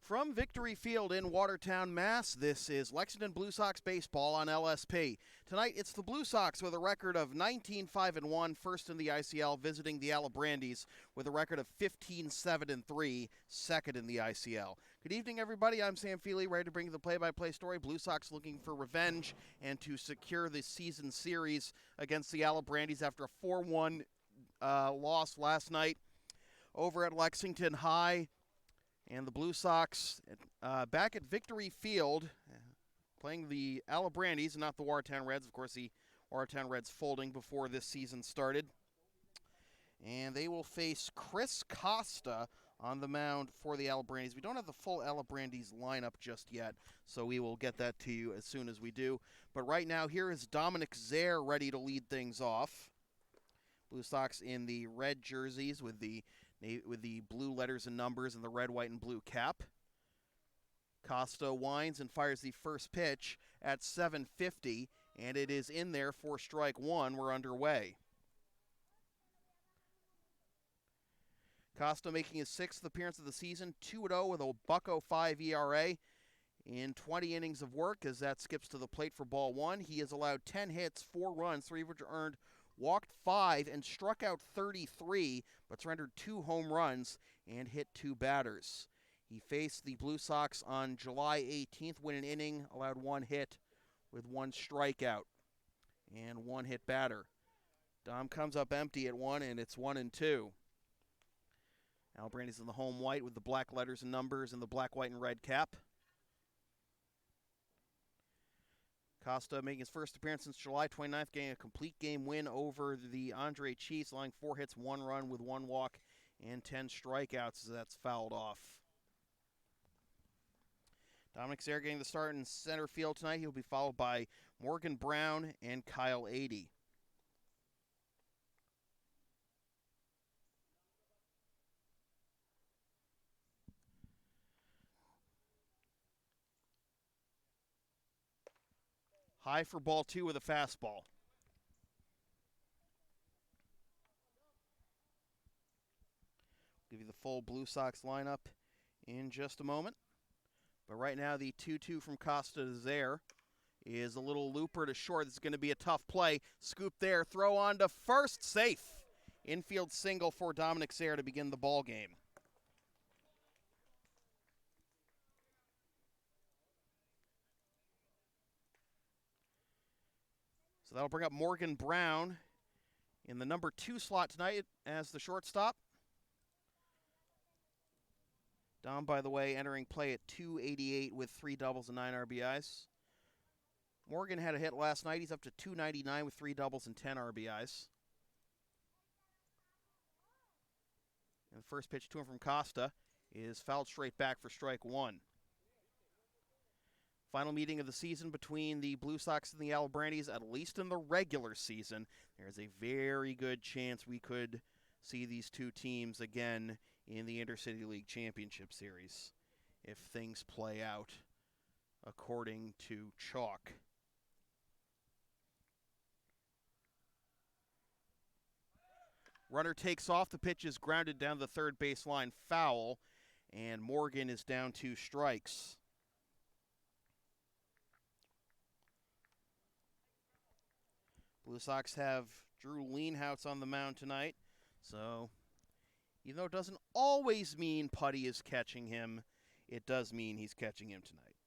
From Victory Field in Watertown, Mass., this is Lexington Blue Sox baseball on LSP. Tonight, it's the Blue Sox with a record of 19-5-1, first in the ICL, visiting the Alibrandis with a record of 15-7-3, second in the ICL. Good evening, everybody. I'm Sam Feely, ready to bring you the play-by-play story. Blue Sox looking for revenge and to secure the season series against the Alibrandis after a 4-1 loss last night over at Lexington High. And the Blue Sox back at Victory Field, playing the Alibrandis, not the Watertown Reds. Of course, the Watertown Reds folding before this season started. And they will face Chris Costa on the mound for the Alibrandis. We don't have the full Alibrandis lineup just yet, so we will get that to you as soon as we do. But right now, here is Dominic Zaire ready to lead things off. Blue Sox in the red jerseys with the blue letters and numbers and the red, white, and blue cap. Costa winds and fires the first pitch at 7:50, and it is in there for strike one. We're underway. Costa making his sixth appearance of the season, 2-0 with a .05 ERA in 20 innings of work as that skips to the plate for ball one. He has allowed 10 hits, 4 runs, 3 of which are earned, walked 5 and struck out 33, but surrendered 2 home runs and hit 2 batters. He faced the Blue Sox on July 18th, win an inning, allowed 1 hit with 1 strikeout and 1 hit batter. Dom comes up empty at 1, and it's 1-2. Alibrandis in the home white with the black letters and numbers and the black, white, and red cap. Costa making his first appearance since July 29th, getting a complete game win over the Andre Chiefs, allowing 4 hits, 1 run with 1 walk and 10 strikeouts as that's fouled off. Dominic Zaire getting the start in center field tonight. He'll be followed by Morgan Brown and Kyle Adey. High for ball 2 with a fastball. Give you the full Blue Sox lineup in just a moment. But right now, the 2-2 from Costa to Zaire is a little looper to short. This is going to be a tough play. Scoop there, throw on to first, safe. Infield single for Dominic Zaire to begin the ball game. So that'll bring up Morgan Brown in the number 2 slot tonight as the shortstop. Dom, by the way, entering play at 288 with 3 doubles and 9 RBIs. Morgan had a hit last night. He's up to 299 with 3 doubles and 10 RBIs. And the first pitch to him from Costa is fouled straight back for strike 1. Final meeting of the season between the Blue Sox and the Alibrandis, at least in the regular season. There's a very good chance we could see these two teams again in the Intercity League Championship Series if things play out according to chalk. Runner takes off. The pitch is grounded down the third baseline, foul, and Morgan is down 2 strikes. Blue Sox have Drew Lienhouse on the mound tonight, so even though it doesn't always mean Putty is catching him, it does mean he's catching him tonight.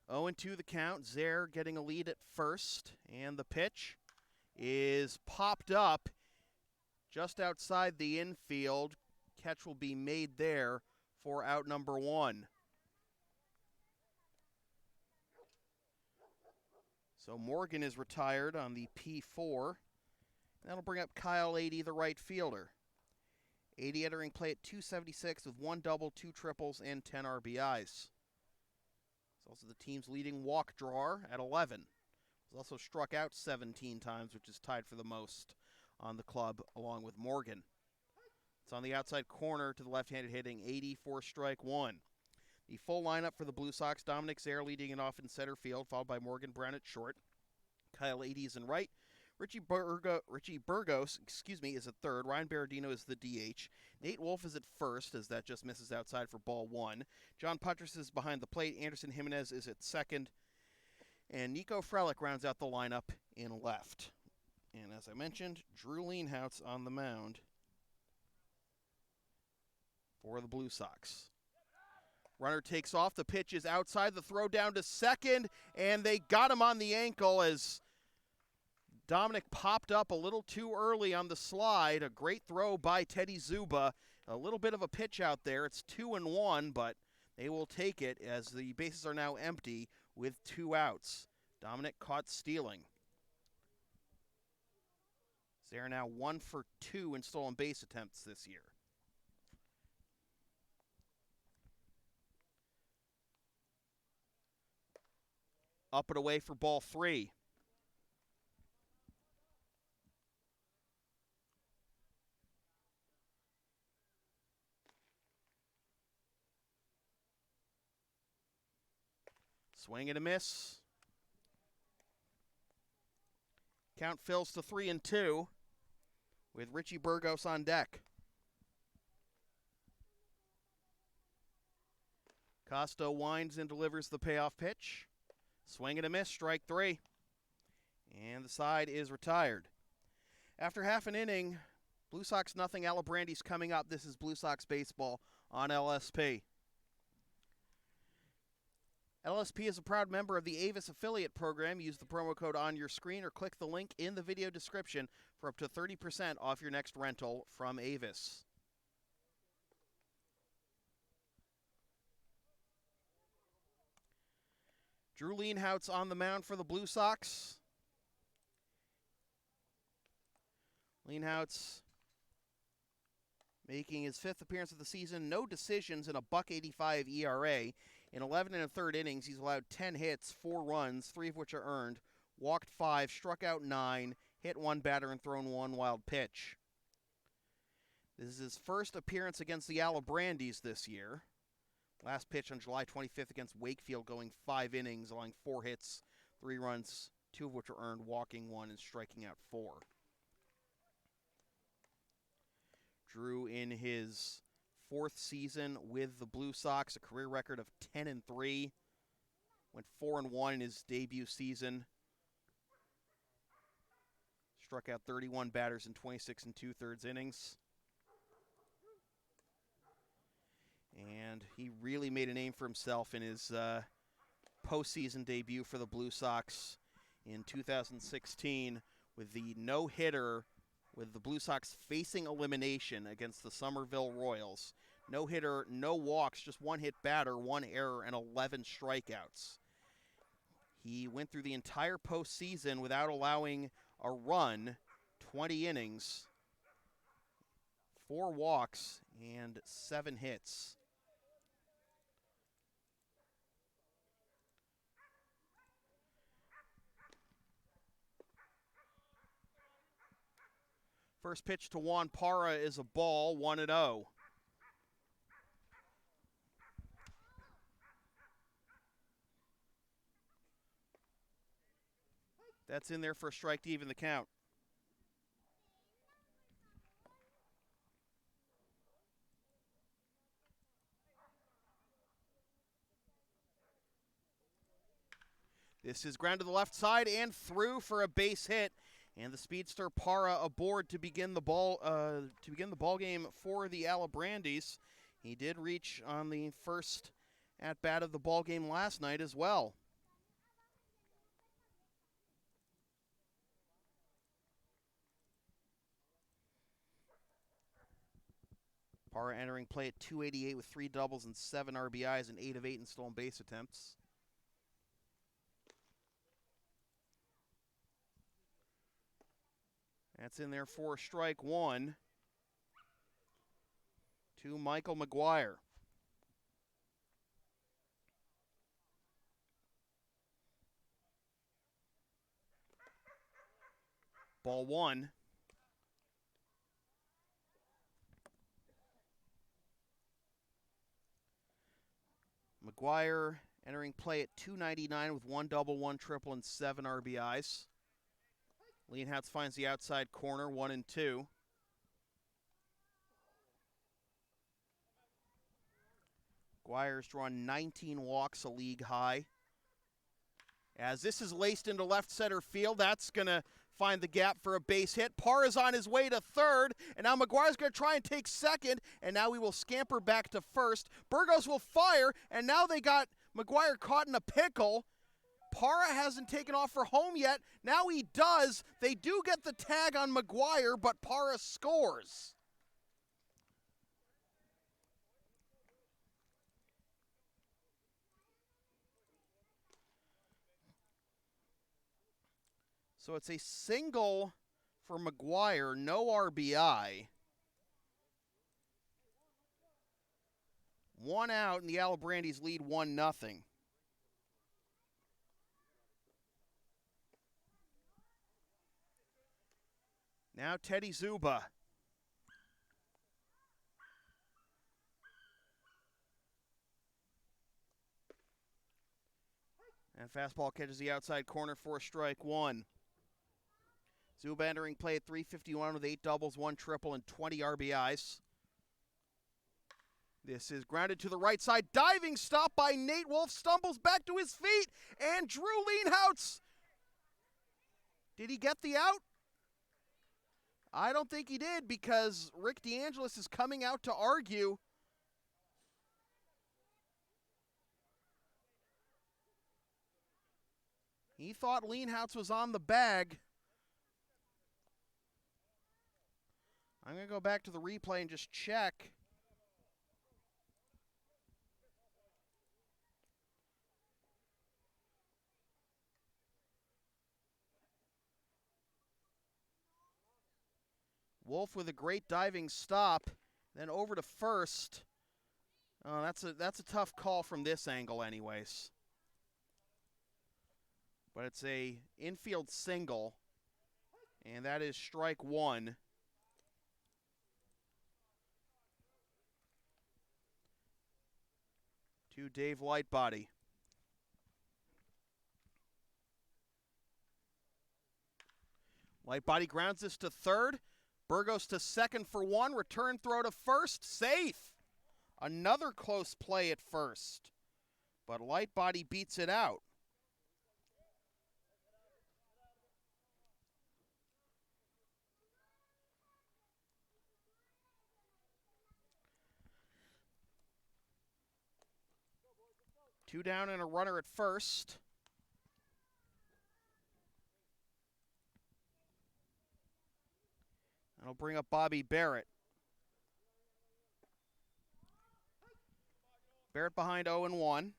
Oh, 0-2 the count. Zaire getting a lead at first, and the pitch is popped up just outside the infield. Catch will be made there for out number 1. So Morgan is retired on the P4. That'll bring up Kyle Adey, the right fielder. Adey entering play at 276 with 1 double, 2 triples, and 10 RBIs. He's also the team's leading walk drawer at 11. He's also struck out 17 times, which is tied for the most on the club, along with Morgan. It's on the outside corner to the left-handed hitting, 80 for strike 1. The full lineup for the Blue Sox, Dominic Zaire leading it off in center field, followed by Morgan Brown at short. Kyle 80 is in right. Richie Burgos, is at third. Ryan Berardino is the DH. Nate Wolf is at first, as that just misses outside for ball one. John Putras is behind the plate. Anderson Jimenez is at second. And Nico Frelick rounds out the lineup in left. And as I mentioned, Drew Lienhoutz on the mound for the Blue Sox. Runner takes off. The pitch is outside. The throw down to second, and they got him on the ankle as Dominic popped up a little too early on the slide. A great throw by Teddy Zuba. A little bit of a pitch out there. It's 2-1, but they will take it as the bases are now empty with 2 outs. Dominic caught stealing. They're now 1 for 2 in stolen base attempts this year. Up and away for ball 3. Swing and a miss. Count fills to 3-2 with Richie Burgos on deck. Costo winds and delivers the payoff pitch. Swing and a miss, strike 3. And the side is retired. After half an inning, Blue Sox nothing, Alibrandis coming up. This is Blue Sox baseball on LSP. LSP is a proud member of the Avis affiliate program. Use the promo code on your screen or click the link in the video description for up to 30% off your next rental from Avis. Drew Lienhoutz on the mound for the Blue Sox. Lienhoutz making his 5th appearance of the season. No decisions and a .185 ERA. In 11 1/3 innings, he's allowed 10 hits, 4 runs, 3 of which are earned, walked 5, struck out 9, hit 1 batter, and thrown 1 wild pitch. This is his first appearance against the Alibrandis this year. Last pitch on July 25th against Wakefield, going 5 innings, allowing 4 hits, 3 runs, 2 of which were earned, walking 1 and striking out 4. Drew in his 4th season with the Blue Sox, a career record of 10-3. Went 4-1 in his debut season. Struck out 31 batters in 26 2/3 innings. And he really made a name for himself in his postseason debut for the Blue Sox in 2016 with the no-hitter, with the Blue Sox facing elimination against the Somerville Royals. No hitter, no walks, just 1 hit batter, 1 error, and 11 strikeouts. He went through the entire postseason without allowing a run, 20 innings, 4 walks, and 7 hits. First pitch to Juan Parra is a ball, 1-0. That's in there for a strike to even the count. This is ground to the left side and through for a base hit. And the speedster Parra aboard to begin the ball game for the Alibrandis. He did reach on the first at bat of the ball game last night as well. Parra entering play at .288 with 3 doubles and 7 RBIs and 8 of 8 in stolen base attempts. That's in there for strike 1 to Michael McGuire. Ball 1. McGuire entering play at .299 with 1 double, 1 triple, and 7 RBIs. Leanhouse finds the outside corner, 1-2. McGuire's drawn 19 walks, a league high. As this is laced into left center field, that's going to find the gap for a base hit. Parr is on his way to third, and now McGuire's going to try and take second, and now we will scamper back to first. Burgos will fire, and now they got McGuire caught in a pickle. Parra hasn't taken off for home yet. Now he does. They do get the tag on McGuire, but Parra scores. So it's a single for McGuire, no RBI. One out, and the Alibrandis lead 1-0. Now Teddy Zuba. And fastball catches the outside corner for strike one. Zuba entering play at .351 with 8 doubles, 1 triple, and 20 RBIs. This is grounded to the right side. Diving stop by Nate Wolf. Stumbles back to his feet. And Drew Leanhouse. Did he get the out? I don't think he did, because Rick DeAngelis is coming out to argue. He thought Leanhouse was on the bag. I'm going to go back to the replay and just check. Wolf with a great diving stop, then over to first. Oh, that's a tough call from this angle anyways. But it's a infield single, and that is strike one. To Dave Lightbody. Lightbody grounds this to third. Burgos to second for one. Return throw to first. Safe. Another close play at first. But Lightbody beats it out. Two down and a runner at first. That'll bring up Bobby Barrett. Barrett behind 0-1.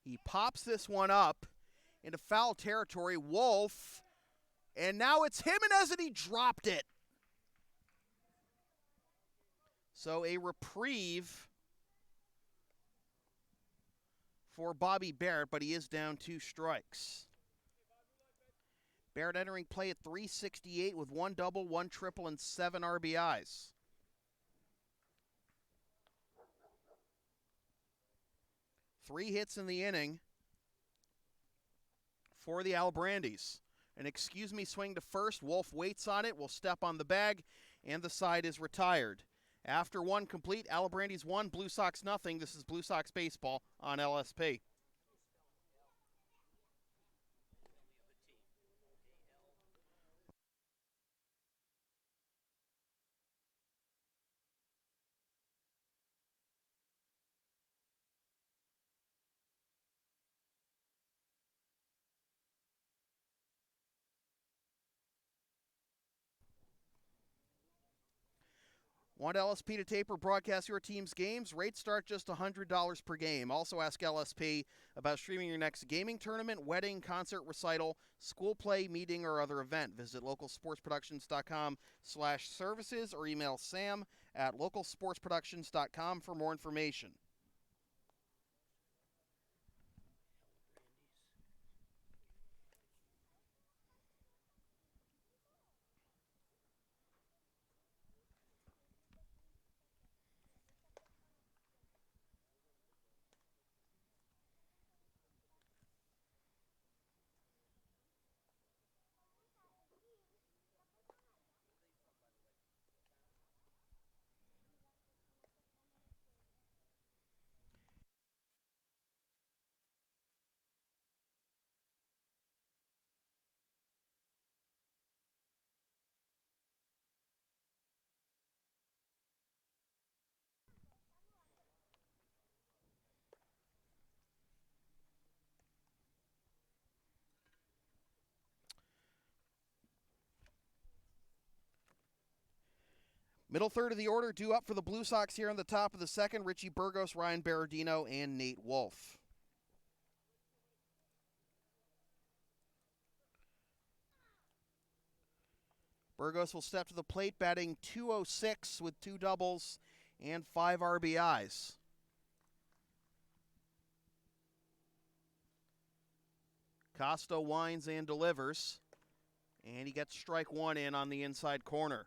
He pops this one up into foul territory. Wolf. And now it's Jimenez, and he dropped it. So a reprieve for Bobby Barrett, but he is down 2 strikes. Barrett entering play at .368 with 1 double, 1 triple, and 7 RBIs. Three hits in the inning for the Alibrandis. An excuse me swing to first. Wolf waits on it, will step on the bag, and the side is retired. After one complete, Alibrandis 1, Blue Sox nothing. This is Blue Sox baseball on LSP. Want LSP to tape or broadcast your team's games? Rates start just $100 per game. Also ask LSP about streaming your next gaming tournament, wedding, concert, recital, school play, meeting, or other event. Visit localsportsproductions.com/services or email sam@localsportsproductions.com for more information. Middle third of the order due up for the Blue Sox here in the top of the second. Richie Burgos, Ryan Berardino, and Nate Wolf. Burgos will step to the plate, batting .206 with 2 doubles and 5 RBIs. Costa winds and delivers, and he gets strike 1 in on the inside corner.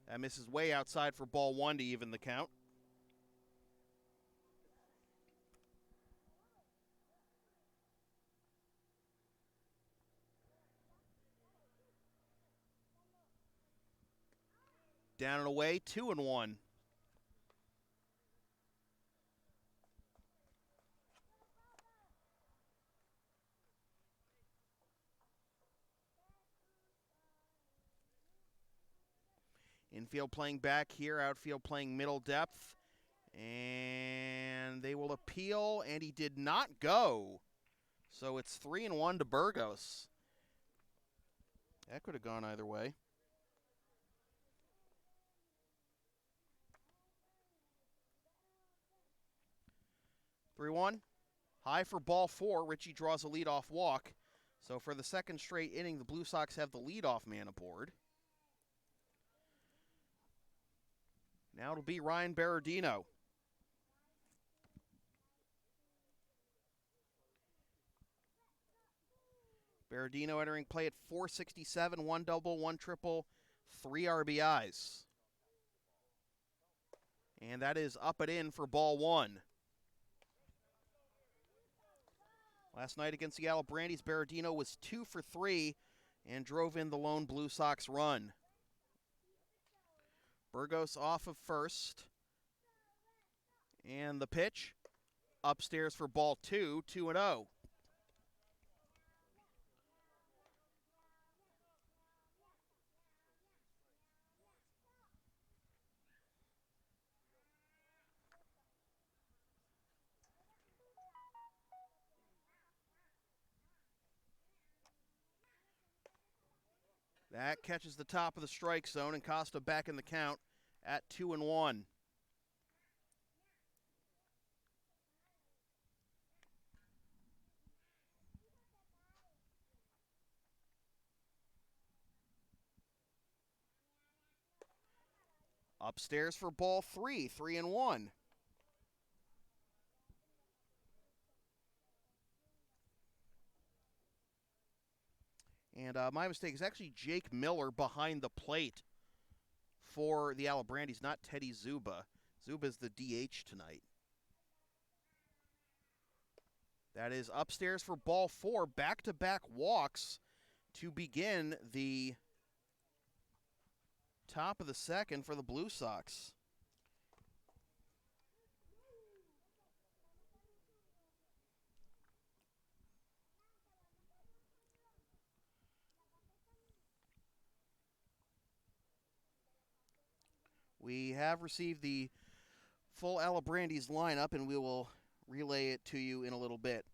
That misses way outside for ball 1 to even the count. Down and away, 2-1. Infield playing back here, outfield playing middle depth. And they will appeal, and he did not go. So it's 3-1 to Burgos. That could have gone either way. (3-1). High for ball 4. Richie draws a leadoff walk. So for the second straight inning, the Blue Sox have the leadoff man aboard. Now it'll be Ryan Berardino. Berardino entering play at .467, 1 double, 1 triple, 3 RBIs. And that is up and in for ball 1. Last night against the Alibrandis, Berardino was 2 for 3 and drove in the lone Blue Sox run. Burgos off of first. And the pitch upstairs for ball 2, 2-0. That catches the top of the strike zone, and Costa back in the count at 2-1. Upstairs for ball 3, 3-1. And my mistake is actually Jake Miller behind the plate for the Alibrandis, not Teddy Zuba. Zuba's the DH tonight. That is upstairs for ball 4. Back-to-back walks to begin the top of the second for the Blue Sox. We have received the full Alibrandis lineup, and we will relay it to you in a little bit.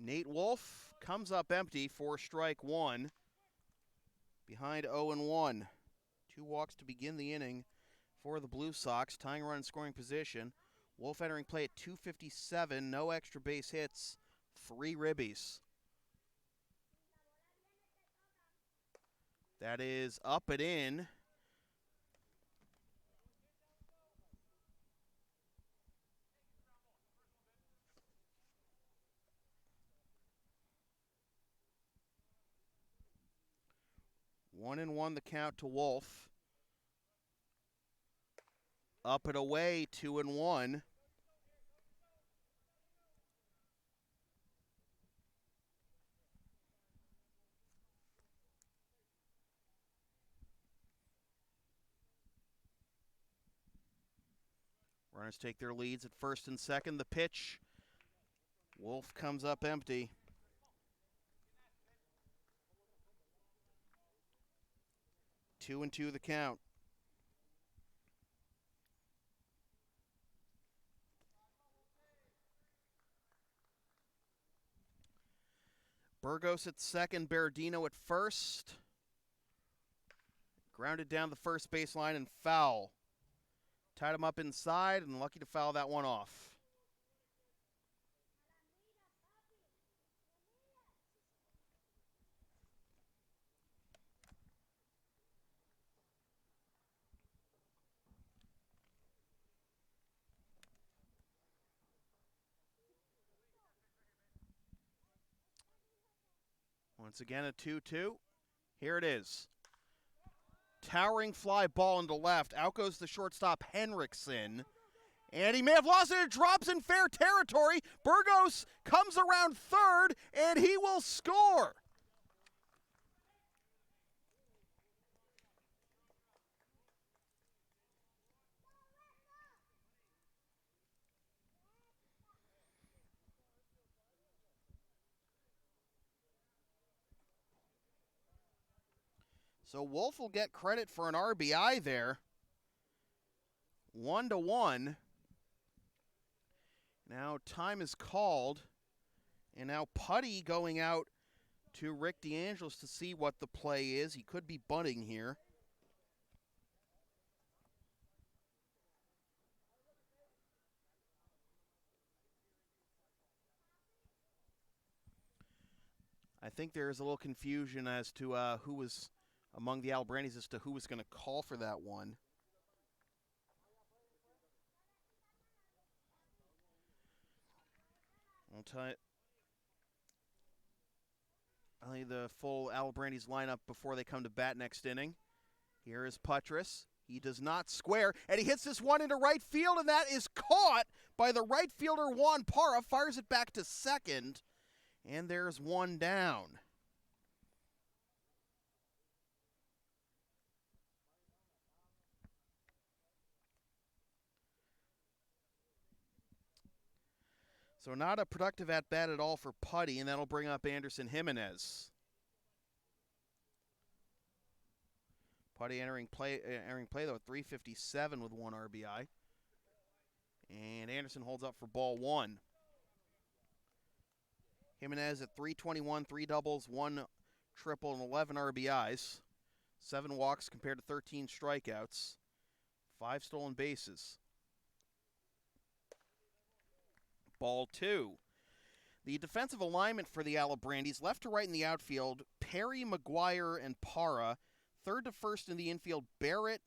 Nate Wolf comes up empty for strike 1. Behind 0-1. 2 walks to begin the inning for the Blue Sox. Tying run in scoring position. Wolf entering play at .257. No extra base hits. 3 ribbies. That is up and in. One and one the count to Wolf. Up and away, 2-1. Runners take their leads at first and second. The pitch. Wolf comes up empty. 2-2 the count. Burgos at second, Berardino at first. Grounded down the first baseline and foul. Tied him up inside and lucky to foul that one off. Once again, a 2-2. Here it is. Towering fly ball into left. Out goes the shortstop, Henriksen. And he may have lost it. It drops in fair territory. Burgos comes around third, and he will score. So Wolf will get credit for an RBI there. 1-1. Now time is called. And now Putty going out to Rick DeAngelis to see what the play is. He could be bunting here. I think there is a little confusion as to who was among the Alibrandis as to who was going to call for that one. I'll tell you the full Alibrandis lineup before they come to bat next inning. Here is Putras. He does not square, and he hits this one into right field, and that is caught by the right fielder Juan Parra. Fires it back to second, and there's one down. So not a productive at-bat at all for Putty, and that'll bring up Anderson Jimenez. Putty entering play though at 357 with one RBI. And Anderson holds up for ball one. Jimenez at 321, 3 doubles, 1 triple, and 11 RBIs. 7 walks compared to 13 strikeouts. 5 stolen bases. Ball 2. The defensive alignment for the Alibrandis, left to right in the outfield, Perry, McGuire, and Parra. Third to first in the infield, Barrett,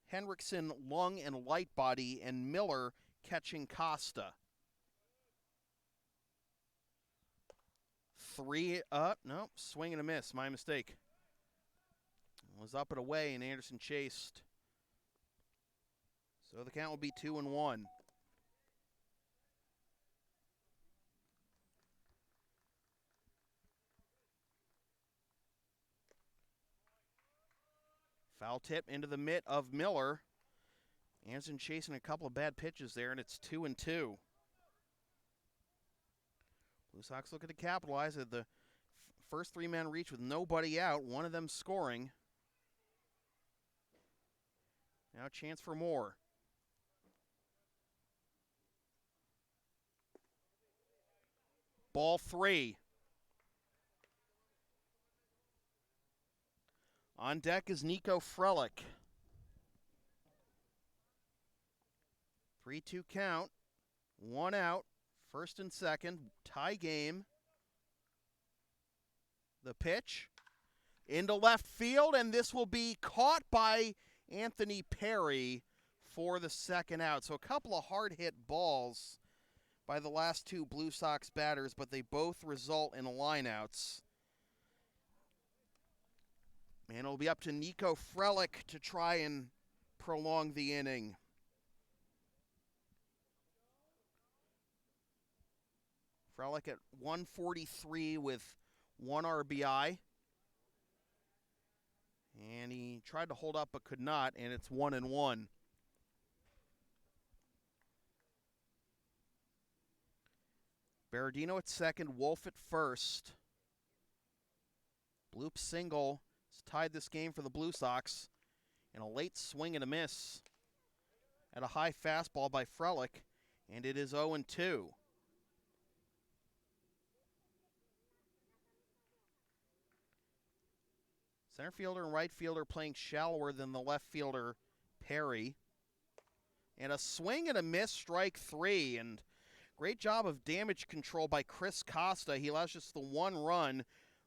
Henriksen, Lung, and Lightbody, and Miller catching Costa. 3 up. No, swing and a miss. My mistake. Was up and away, and Anderson chased. So the count will be 2-1. Foul tip into the mitt of Miller. Anderson chasing a couple of bad pitches there, and it's 2-2. Blue Sox looking to capitalize at the first 3-man reach with nobody out, one of them scoring. Now a chance for more. Ball 3. On deck is Nico Frelick. 3-2 count. 1 out. First and second. Tie game. The pitch. Into left field, and this will be caught by Anthony Perry for the second out. So a couple of hard-hit balls by the last 2 Blue Sox batters, but they both result in lineouts. And it'll be up to Nico Frelick to try and prolong the inning. Frelick at 143 with 1 RBI. And he tried to hold up but could not, and it's 1-1. Berardino at second, Wolf at first. Bloop single has tied this game for the Blue Sox. And a late swing and a miss at a high fastball by Frelick, and it is 0-2. Center fielder and right fielder playing shallower than the left fielder, Perry. And a swing and a miss, strike 3, and great job of damage control by Chris Costa. He allows just the 1 run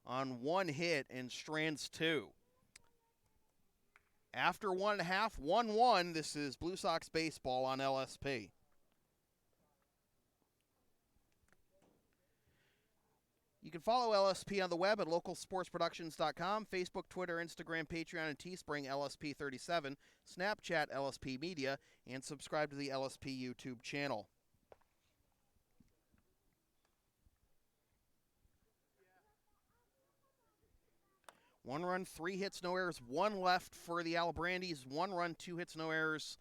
on 1 hit and strands 2. After 1.5, 1-1, this is Blue Sox baseball on LSP. You can follow LSP on the web at localsportsproductions.com, Facebook, Twitter, Instagram, Patreon, and Teespring LSP37, Snapchat LSP Media, and subscribe to the LSP YouTube channel. One run, 3 hits, no errors, 1 left for the Alibrandis. 1 run, 2 hits, no errors,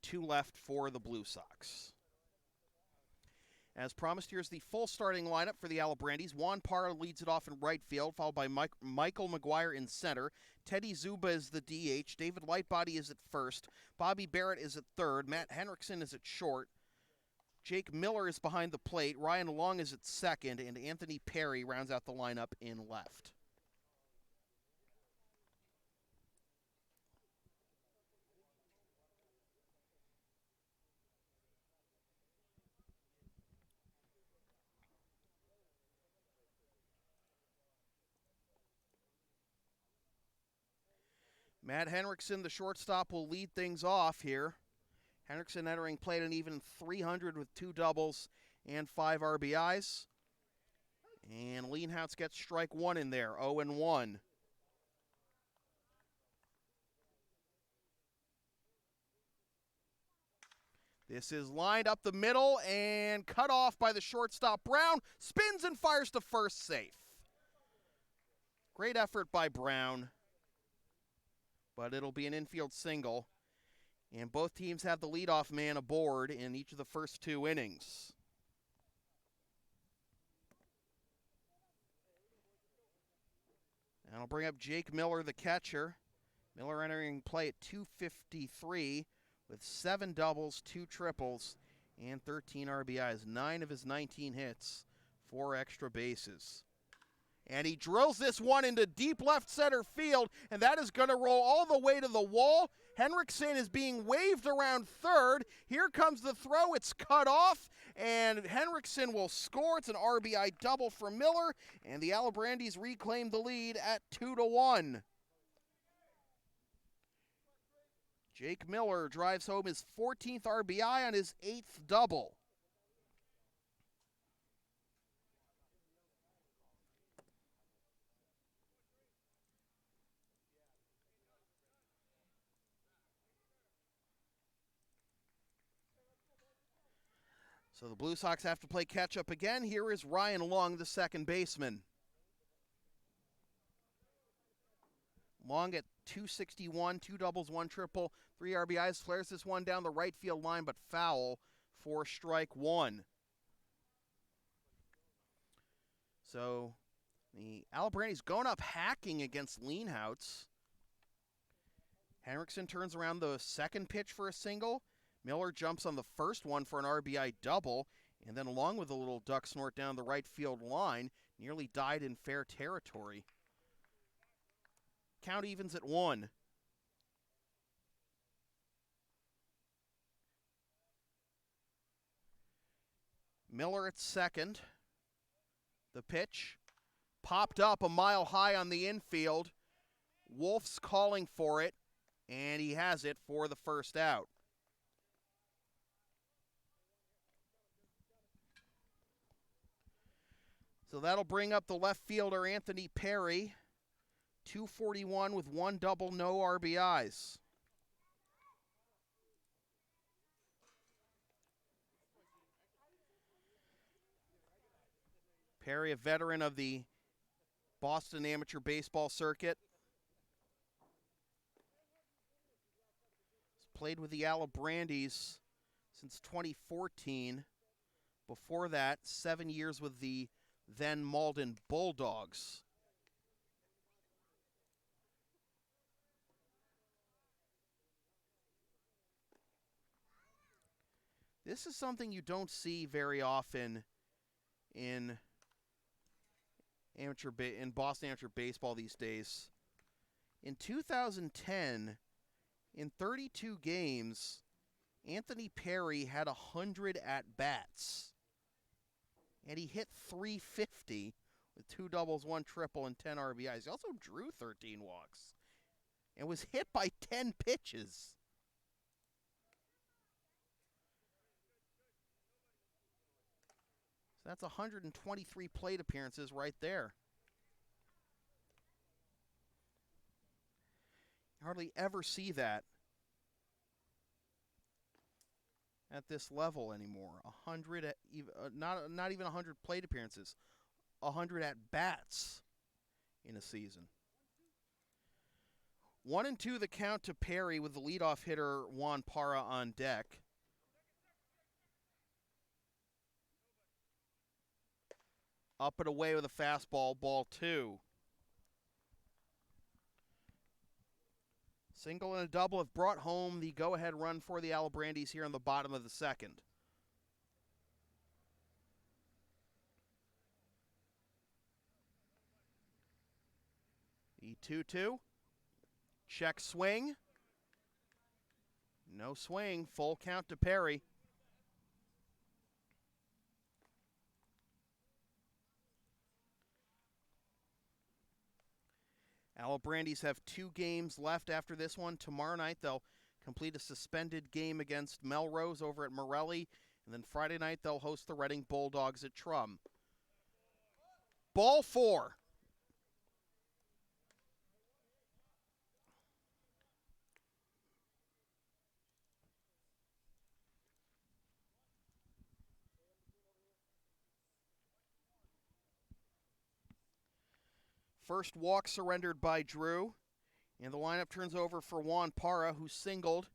2 left for the Blue Sox. As promised, here's the full starting lineup for the Alibrandis. Juan Parra leads it off in right field, followed by Michael McGuire in center. Teddy Zuba is the DH. David Lightbody is at first. Bobby Barrett is at third. Matt Henriksen is at short. Jake Miller is behind the plate. Ryan Long is at second. And Anthony Perry rounds out the lineup in left. Matt Henriksen, the shortstop, will lead things off here. Henriksen entering plate an even 300 with 2 doubles and 5 RBIs. And Lienhouse gets strike 1 in there, 0-1. This is lined up the middle and cut off by the shortstop. Brown spins and fires to first, safe. Great effort by Brown, but it'll be an infield single. And both teams have the leadoff man aboard in each of the first 2 innings. And I'll bring up Jake Miller, the catcher. Miller entering play at 253 with 7 doubles, 2 triples, and 13 RBIs. 9 of his 19 hits, 4 extra bases. And he drills this one into deep left center field, and that is going to roll all the way to the wall. Henriksen is being waved around third. Here comes the throw. It's cut off, and Henriksen will score. It's an RBI double for Miller, and the Alibrandis reclaim the lead at 2-1. Jake Miller drives home his 14th RBI on his 8th double. So the Blue Sox have to play catch-up again. Here is Ryan Long, the second baseman. Long at 261, 2 doubles, 1 triple, 3 RBIs. Flares this one down the right field line, but foul for strike 1. So the Alibrandis going up hacking against Lienhouse. Henriksen turns around the second pitch for a single. Miller jumps on the first one for an RBI double, and then along with a little duck snort down the right field line, nearly died in fair territory. Count evens at 1. Miller at second. The pitch popped up a mile high on the infield. Wolf's calling for it, and he has it for the first out. So that'll bring up the left fielder, Anthony Perry, 241 with 1 double, no RBIs. Perry, a veteran of the Boston amateur baseball circuit. He's played with the Alibrandis since 2014. Before that, 7 years with the then Malden Bulldogs. This is something you don't see very often in Boston amateur baseball these days. In 2010, in 32 games, Anthony Perry had 100 at-bats. And he hit .350 with 2 doubles, 1 triple, and 10 RBIs. He also drew 13 walks and was hit by 10 pitches. So that's 123 plate appearances right there. You hardly ever see that at this level anymore. 100 not even 100 plate appearances, 100 at bats in a season. 1-2 the count to Perry with the leadoff hitter Juan Parra on deck. Up and away with a fastball, ball 2. Single and a double have brought home the go-ahead run for the Alibrandis here in the bottom of the second. The 2-2. Check swing. No swing. Full count to Perry. Alibrandis have 2 games left after this one. Tomorrow night they'll complete a suspended game against Melrose over at Morelli. And then Friday night they'll host the Reading Bulldogs at Trum. Ball 4. First walk surrendered by Drew, and the lineup turns over for Juan Parra, who singled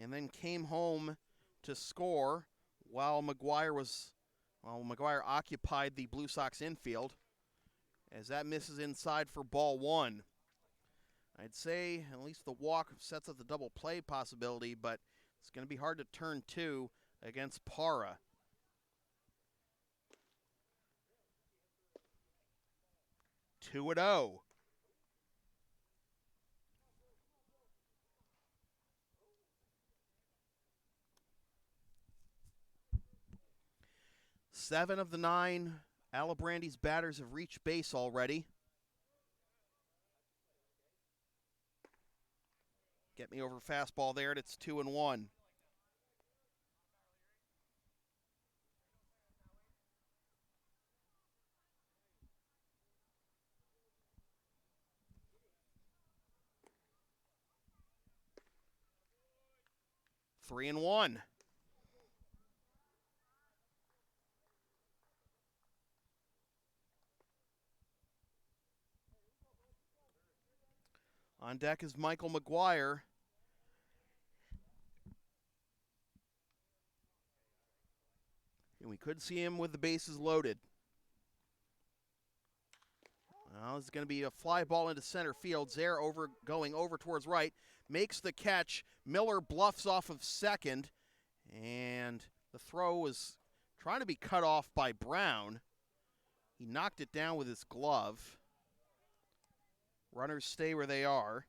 and then came home to score while McGuire occupied the Blue Sox infield, as that misses inside for ball 1. I'd say at least the walk sets up the double play possibility, but it's going to be hard to turn 2 against Parra. 2-0. Seven of the 9 Alibrandis batters have reached base already. Get me over fastball there, and it's 2-1. Three and 1. On deck is Michael McGuire. And we could see him with the bases loaded. Well, this is going to be a fly ball into center field. Zaire going over towards right. Makes the catch. Miller bluffs off of second. And the throw was trying to be cut off by Brown. He knocked it down with his glove. Runners stay where they are.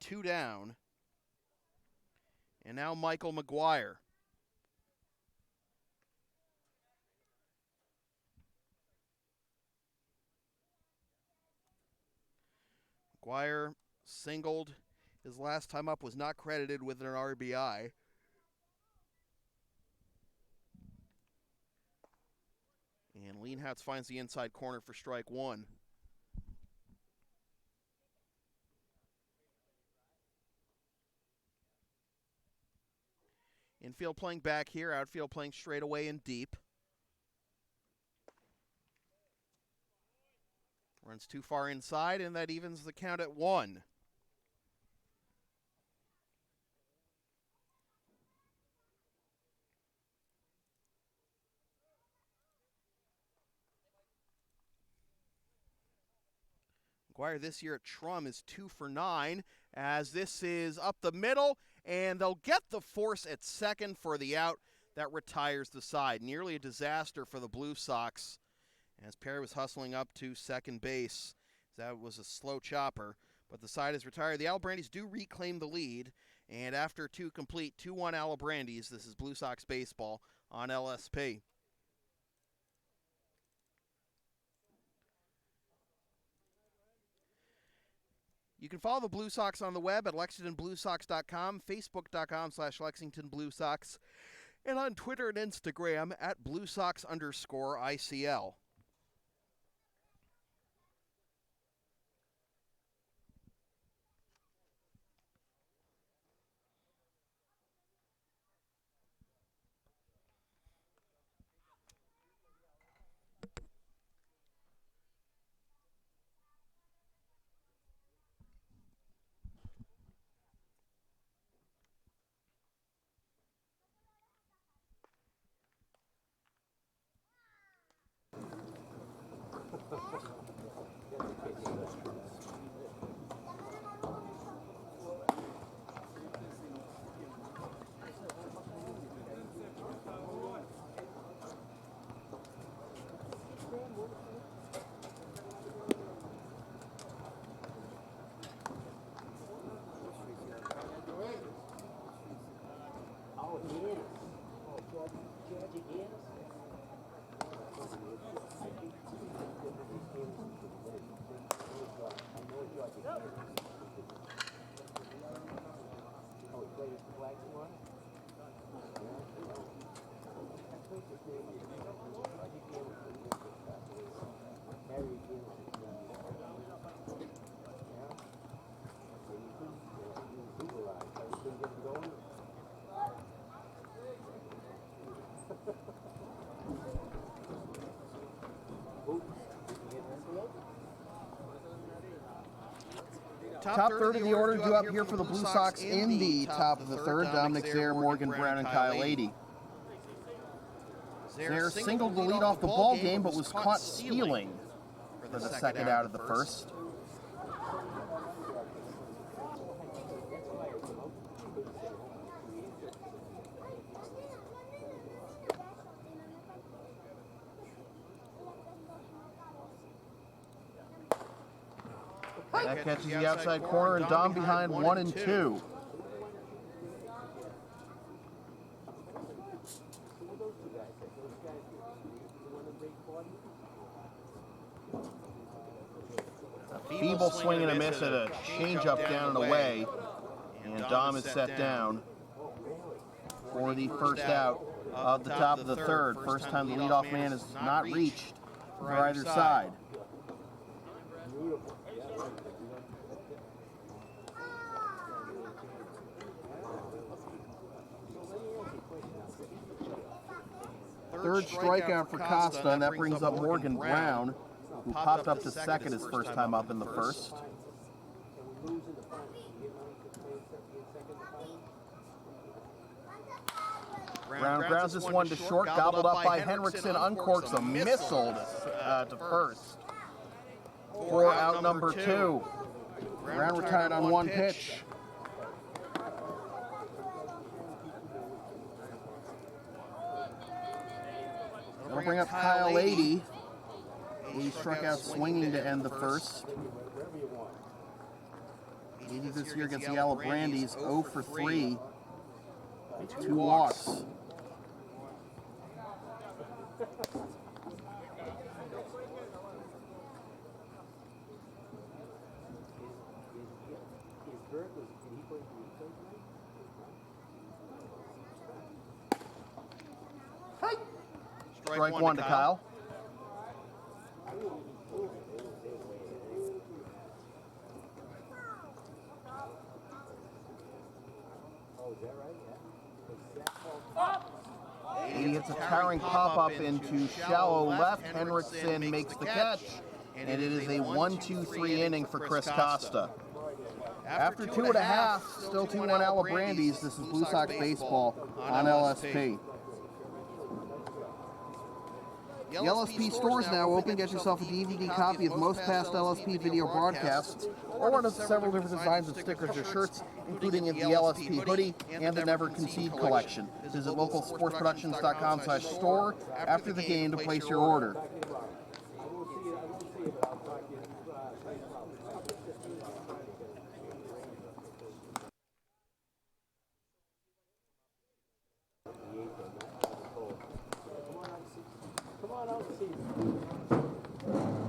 2 down. And now Michael McGuire. McGuire singled. His last time up was not credited with an RBI. And Leanhouse finds the inside corner for strike 1. Infield playing back here, outfield playing straight away and deep. Runs too far inside, and that evens the count at 1. McGuire this year at Trum is 2 for 9, as this is up the middle, and they'll get the force at second for the out. That retires the side. Nearly a disaster for the Blue Sox, as Perry was hustling up to second base. That was a slow chopper, but the side is retired. The Alibrandis do reclaim the lead, and after 2 complete, 2-1 Alibrandis. This is Blue Sox baseball on LSP. You can follow the Blue Sox on the web at LexingtonBlueSox.com, Facebook.com/LexingtonBlueSox, and on Twitter and Instagram at BlueSox_ICL. Top third of the order due up here for the Blue Sox in the top of the third. Dominic Zaire, Morgan Brown, and Kyle Ady. Zaire singled the lead off the ball game, but was caught stealing for the second out of the first. That catches the outside corner, and Dom behind 1-2. Feeble swing and a miss at a changeup down and away, and Dom is set down for the first out of the top of the third. First time the leadoff man has not reached for either side. Third strikeout for Costa, and that brings up Morgan Brown, who popped up to second his first time up in the first. Brown grounds this one to short, gobbled up by Henriksen, uncorks a missile to first for out number 2. Brown retired on 1 pitch. That'll bring up Kyle Ady. He struck out swinging to end the first. Ady this year against the Alibrandis, 0 for 3. 2 walks. Strike one to Kyle. He hits a towering pop-up into shallow left. Henriksen makes the catch, and it is a 1-2-3 inning for Chris Costa. After 2.5, still 2-1 Alibrandis. This is Blue Sox baseball on LSP. The LSP store is now open. Get yourself a DVD copy of most past LSP video broadcasts, or one of several different designs of stickers or shirts, including the LSP hoodie and the Never Concede Collection. Visit localsportsproductions.com/store after the game to place your order. Come on out and see me.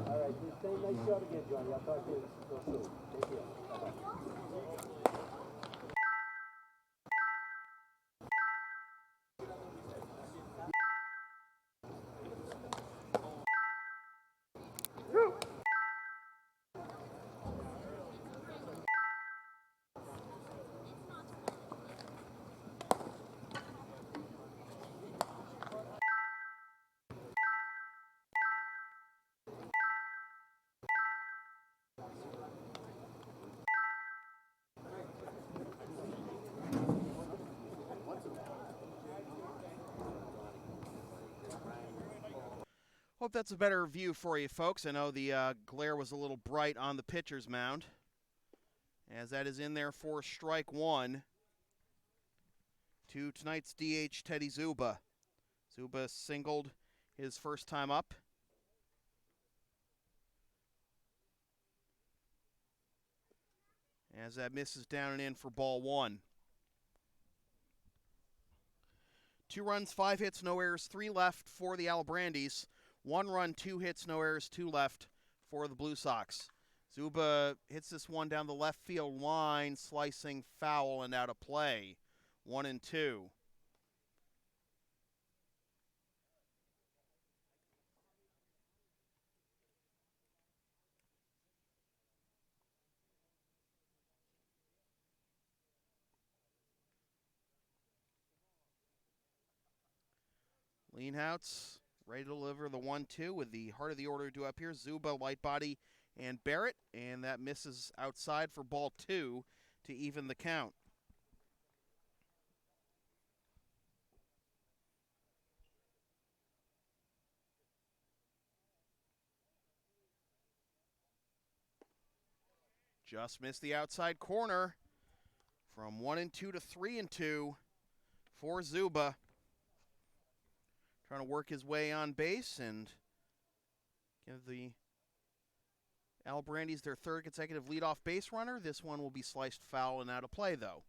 All right, nice shot again, Johnny. I'll talk to you real soon. Take care. Bye-bye. Hope that's a better view for you, folks. I know the glare was a little bright on the pitcher's mound, as that is in there for strike one to tonight's DH, Teddy Zuba. Zuba singled his first time up. As that misses down and in for ball one. 2 runs, 5 hits, no errors, 3 left for the Alibrandis. 1 run, 2 hits, no errors, 2 left for the Blue Sox. Zuba hits this one down the left field line, slicing foul and out of play. 1-2. Leanhouse ready to deliver the 1-2 with the heart of the order due up here. Zuba, Lightbody, and Barrett. And that misses outside for ball 2 to even the count. Just missed the outside corner. From 1-2 to 3-2 for Zuba. Trying to work his way on base and give the Alibrandis their 3rd consecutive leadoff base runner. This one will be sliced foul and out of play, though.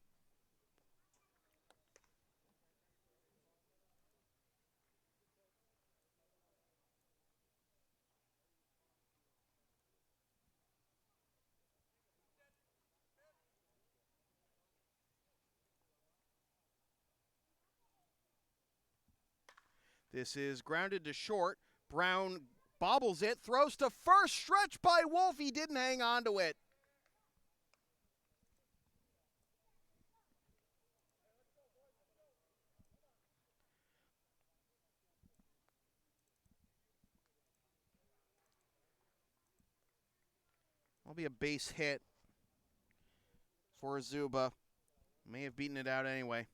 This is grounded to short. Brown bobbles it, throws to first, stretch by Wolf. He didn't hang on to it. Will be a base hit for Zuba. May have beaten it out anyway.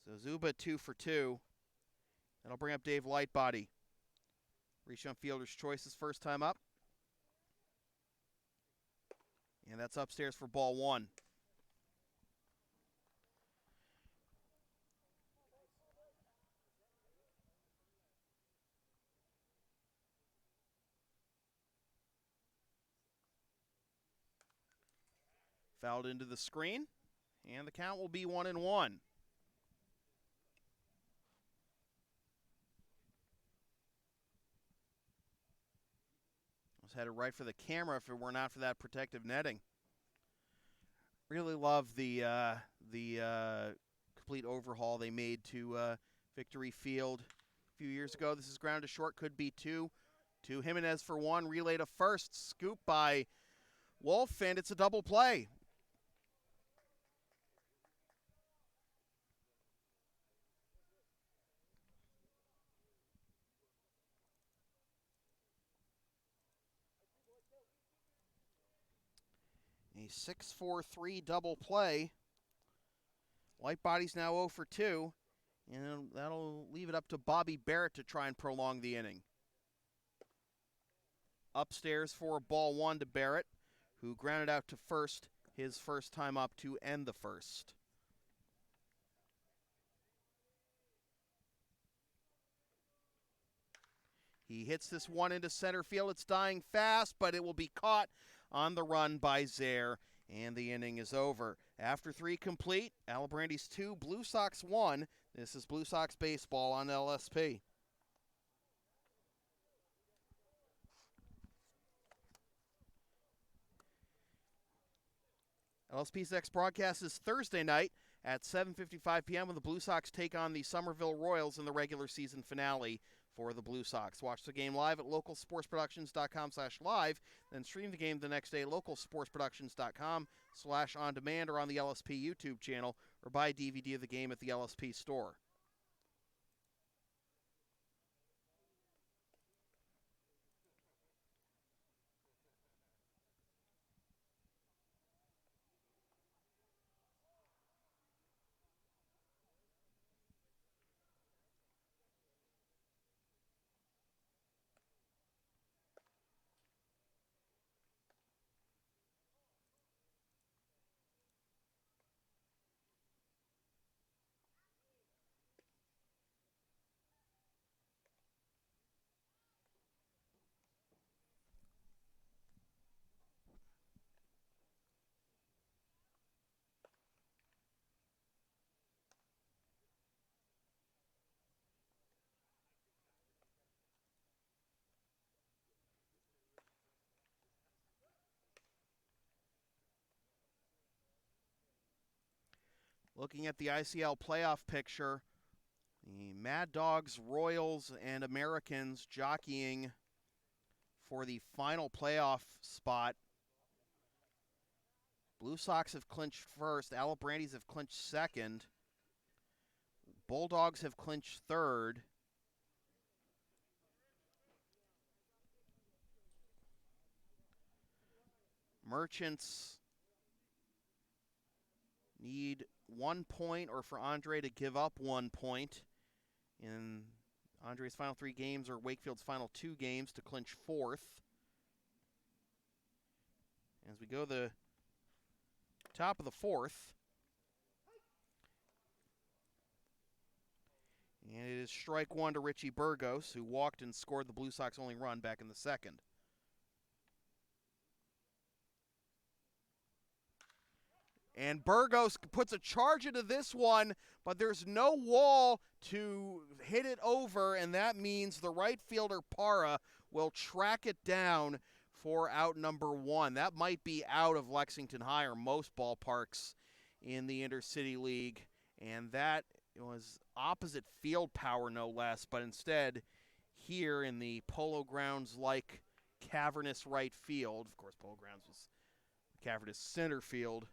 So Zuba 2 for 2. That'll bring up Dave Lightbody. Reach on fielder's choice his first time up. And that's upstairs for ball 1. Fouled into the screen, and the count will be 1-1. Was headed right for the camera if it were not for that protective netting. Really love the complete overhaul they made to Victory Field a few years ago. This is ground to short, could be 2. To Jimenez for 1, relay to first, scoop by Wolf, and it's a double play. A 6-4-3 double play. Lightbody's now 0 for 2. And that'll leave it up to Bobby Barrett to try and prolong the inning. Upstairs for ball one to Barrett, who grounded out to first his first time up to end the first. He hits this one into center field. It's dying fast, but it will be caught on the run by Zaire, and the inning is over. After 3 complete, Alibrandis 2, Blue Sox 1. This is Blue Sox baseball on LSP. LSP's next broadcast is Thursday night at 7:55 p.m. when the Blue Sox take on the Somerville Royals in the regular season finale for the Blue Sox. Watch the game live at localsportsproductions.com/live, then stream the game the next day at localsportsproductions.com/on-demand or on the LSP YouTube channel, or buy a DVD of the game at the LSP store. Looking at the ICL playoff picture, the Mad Dogs, Royals, and Americans jockeying for the final playoff spot. Blue Sox have clinched first. Alibrandis have clinched second. Bulldogs have clinched third. Merchants need 1 point or for Andre to give up 1 point. In Andre's final 3 games or Wakefield's final 2 games to clinch fourth. As we go the top of the fourth. And it is strike one to Richie Burgos, who walked and scored the Blue Sox only run back in the second. And Burgos puts a charge into this one, but there's no wall to hit it over, and that means the right fielder, Parra, will track it down for out number 1. That might be out of Lexington High or most ballparks in the Intercity League, and that was opposite field power, no less, but instead here in the Polo Grounds-like cavernous right field, of course Polo Grounds was cavernous center field,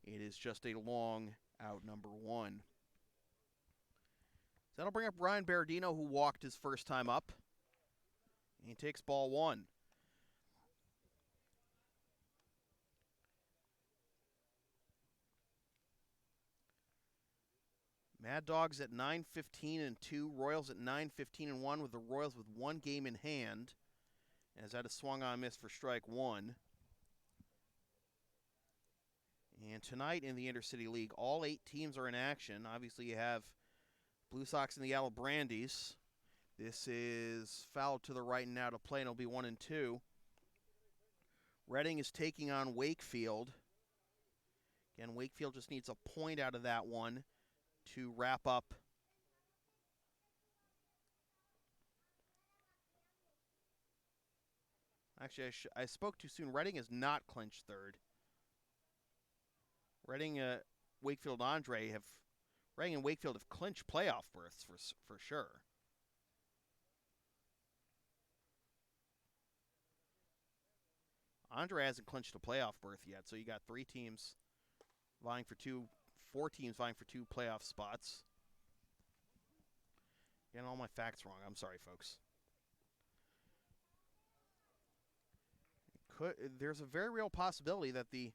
it is just a long out number 1. So that'll bring up Ryan Berardino, who walked his first time up. And he takes ball 1. Mad Dogs at 9-15-2, Royals at 9-15-1, with the Royals with 1 game in hand, as that is swung on miss for strike 1. And tonight in the Intercity League, all 8 teams are in action. Obviously, you have Blue Sox and the Alibrandis. This is fouled to the right and now to play, and it'll be 1-2. Reading is taking on Wakefield. Again, Wakefield just needs a point out of that one to wrap up. Actually, I spoke too soon. Reading is not clinched third. Reading, Wakefield, Reading and Wakefield have clinched playoff berths for sure. Andre hasn't clinched a playoff berth yet, so you got 4 teams vying for 2 playoff spots. Getting all my facts wrong. I'm sorry, folks. There's a very real possibility that the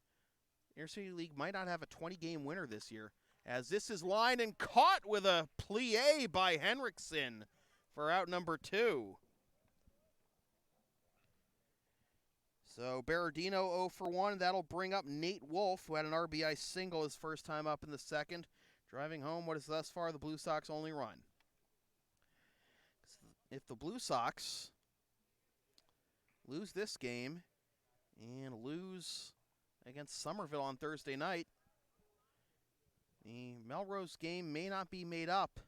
Intercity League might not have a 20-game winner this year. As this is lined and caught with a plie by Henriksen for out number 2. So Berardino 0 for 1. That'll bring up Nate Wolf, who had an RBI single his first time up in the second, driving home what is thus far the Blue Sox only run. If the Blue Sox lose this game and lose against Somerville on Thursday night, the Melrose game may not be made up.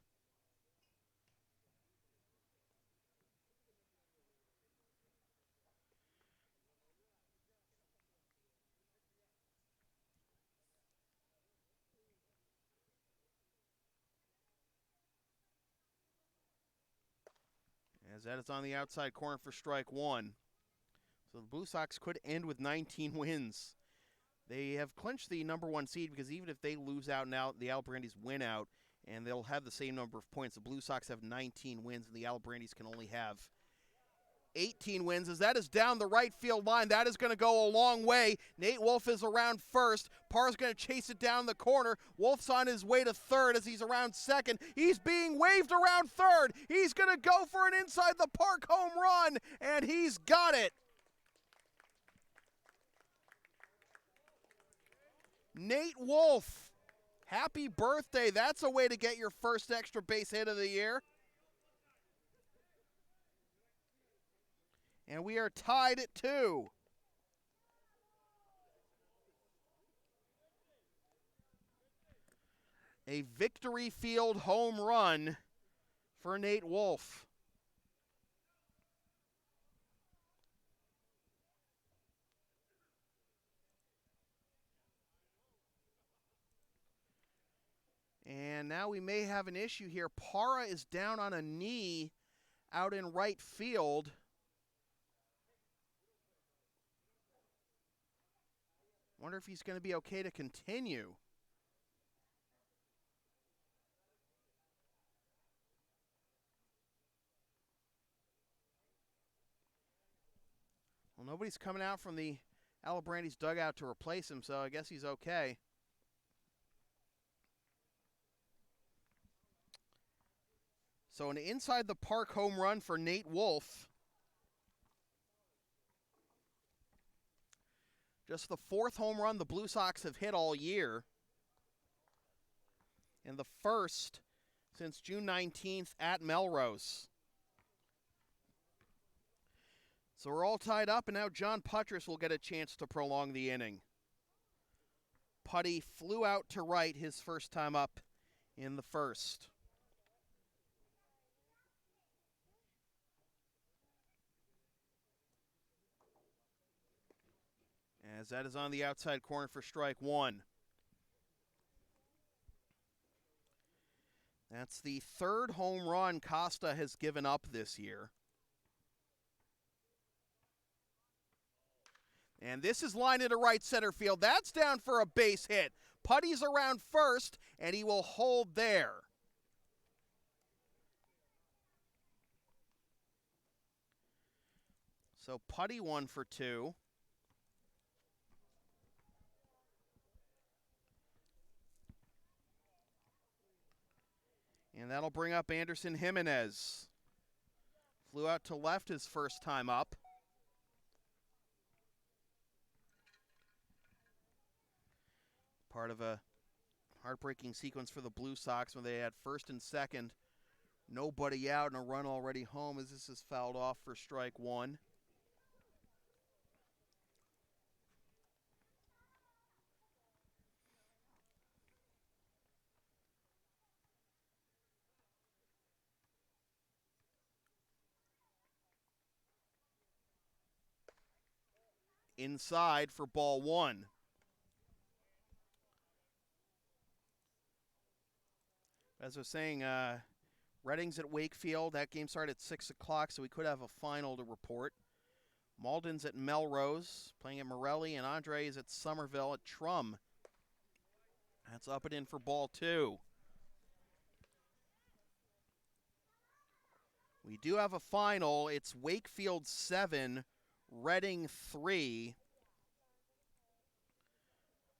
As that is on the outside corner for strike 1. So the Blue Sox could end with 19 wins. They have clinched the number 1 seed because even if they lose out now, the Alibrandis win out, and they'll have the same number of points. The Blue Sox have 19 wins, and the Alibrandis can only have 18 wins. As that is down the right field line, that is going to go a long way. Nate Wolf is around first. Parr's going to chase it down the corner. Wolf's on his way to third as he's around second. He's being waved around third. He's going to go for an inside the park home run, and he's got it. Nate Wolf, happy birthday. That's a way to get your first extra base hit of the year. And we are tied at 2. A victory field home run for Nate Wolf. And now we may have an issue here. Parra is down on a knee out in right field. Wonder if he's going to be okay to continue. Well, nobody's coming out from the Alibrandis dugout to replace him, so I guess he's okay. So an inside the park home run for Nate Wolf. Just the 4th home run the Blue Sox have hit all year. And the first since June 19th at Melrose. So we're all tied up, and now John Puttress will get a chance to prolong the inning. Putty flew out to right his first time up in the first. As that is on the outside corner for strike 1. That's the 3rd home run Costa has given up this year. And this is lined into right center field. That's down for a base hit. Putty's around first, and he will hold there. So Putty 1 for 2. And that'll bring up Anderson Jimenez. Flew out to left his first time up. Part of a heartbreaking sequence for the Blue Sox when they had first and second. Nobody out and a run already home as this is fouled off for strike 1. Inside for ball 1. As I was saying, Redding's at Wakefield. That game started at 6 o'clock, so we could have a final to report. Malden's at Melrose, playing at Morelli, and Andre is at Somerville at Trum. That's up and in for ball 2. We do have a final. It's Wakefield 7, Reading 3.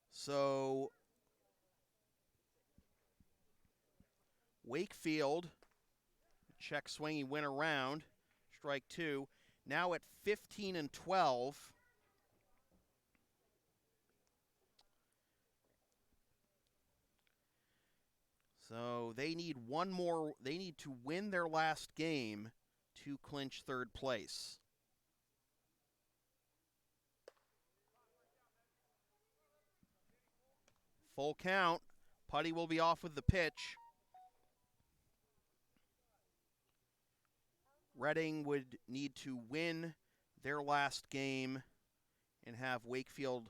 So Wakefield, check swing, he went around, strike 2. Now at 15 and 12. So they need one more, they need to win their last game to clinch third place. Full count. Putty will be off with the pitch. Reading would need to win their last game and have Wakefield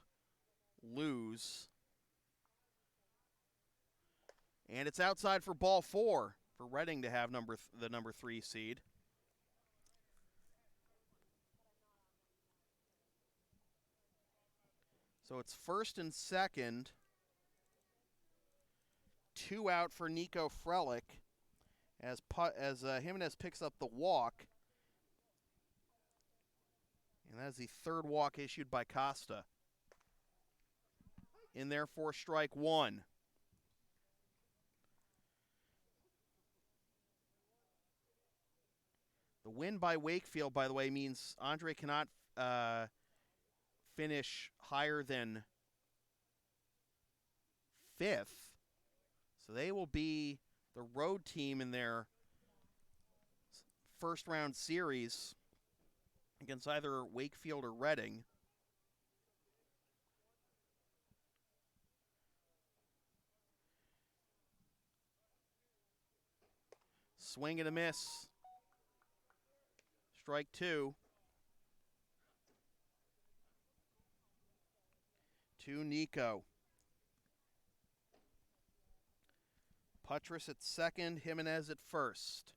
lose. And it's outside for ball 4 for Reading to have the number 3 seed. So it's first and second. 2 out for Nico Frelick as Jimenez picks up the walk. And that is the third walk issued by Costa. In there for strike 1. The win by Wakefield, by the way, means Andre cannot finish higher than 5th. So they will be the road team in their first round series against either Wakefield or Reading. Swing and a miss. Strike 2. To Nico. Putras at second, Jimenez at first.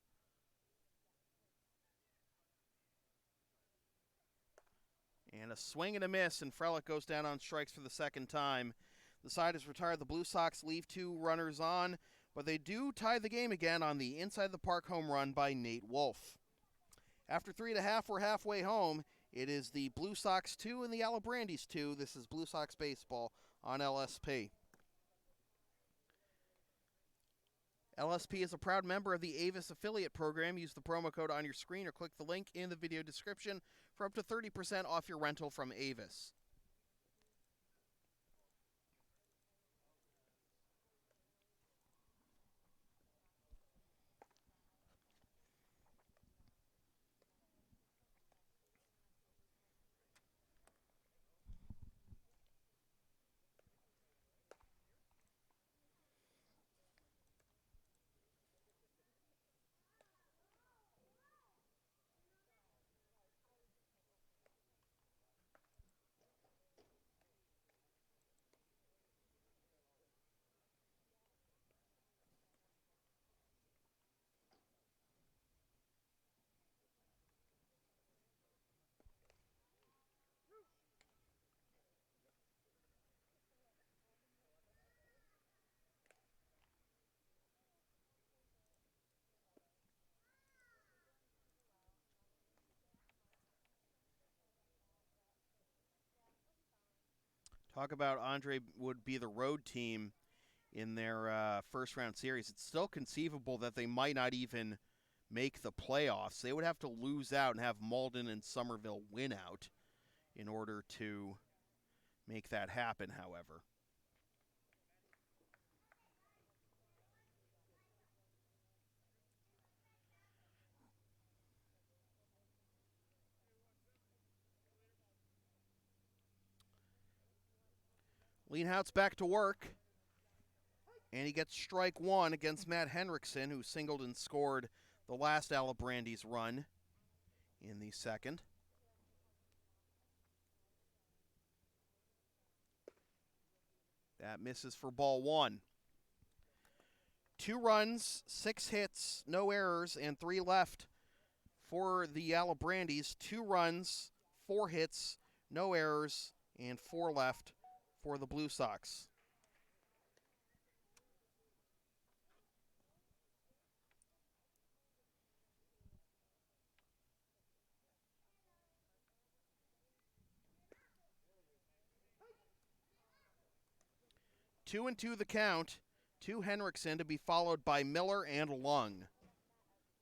And a swing and a miss, and Frelick goes down on strikes for the second time. The side is retired. The Blue Sox leave 2 runners on, but they do tie the game again on the inside the park home run by Nate Wolf. After 3.5, we're halfway home. It is the Blue Sox 2 and the Alibrandis 2. This is Blue Sox baseball on LSP. LSP is a proud member of the Avis affiliate program. Use the promo code on your screen or click the link in the video description for up to 30% off your rental from Avis. Talk about Andre would be the road team in their first round series. It's still conceivable that they might not even make the playoffs. They would have to lose out and have Malden and Somerville win out in order to make that happen, however. Lienhout's back to work, and he gets strike 1 against Matt Henriksen, who singled and scored the last Alibrandis run in the second. That misses for ball 1. 2 runs, 6 hits, no errors, and 3 left for the Alibrandis. 2 runs, 4 hits, no errors, and 4 left for the Blue Sox. Two and 2 the count to Henriksen to be followed by Miller and Lung.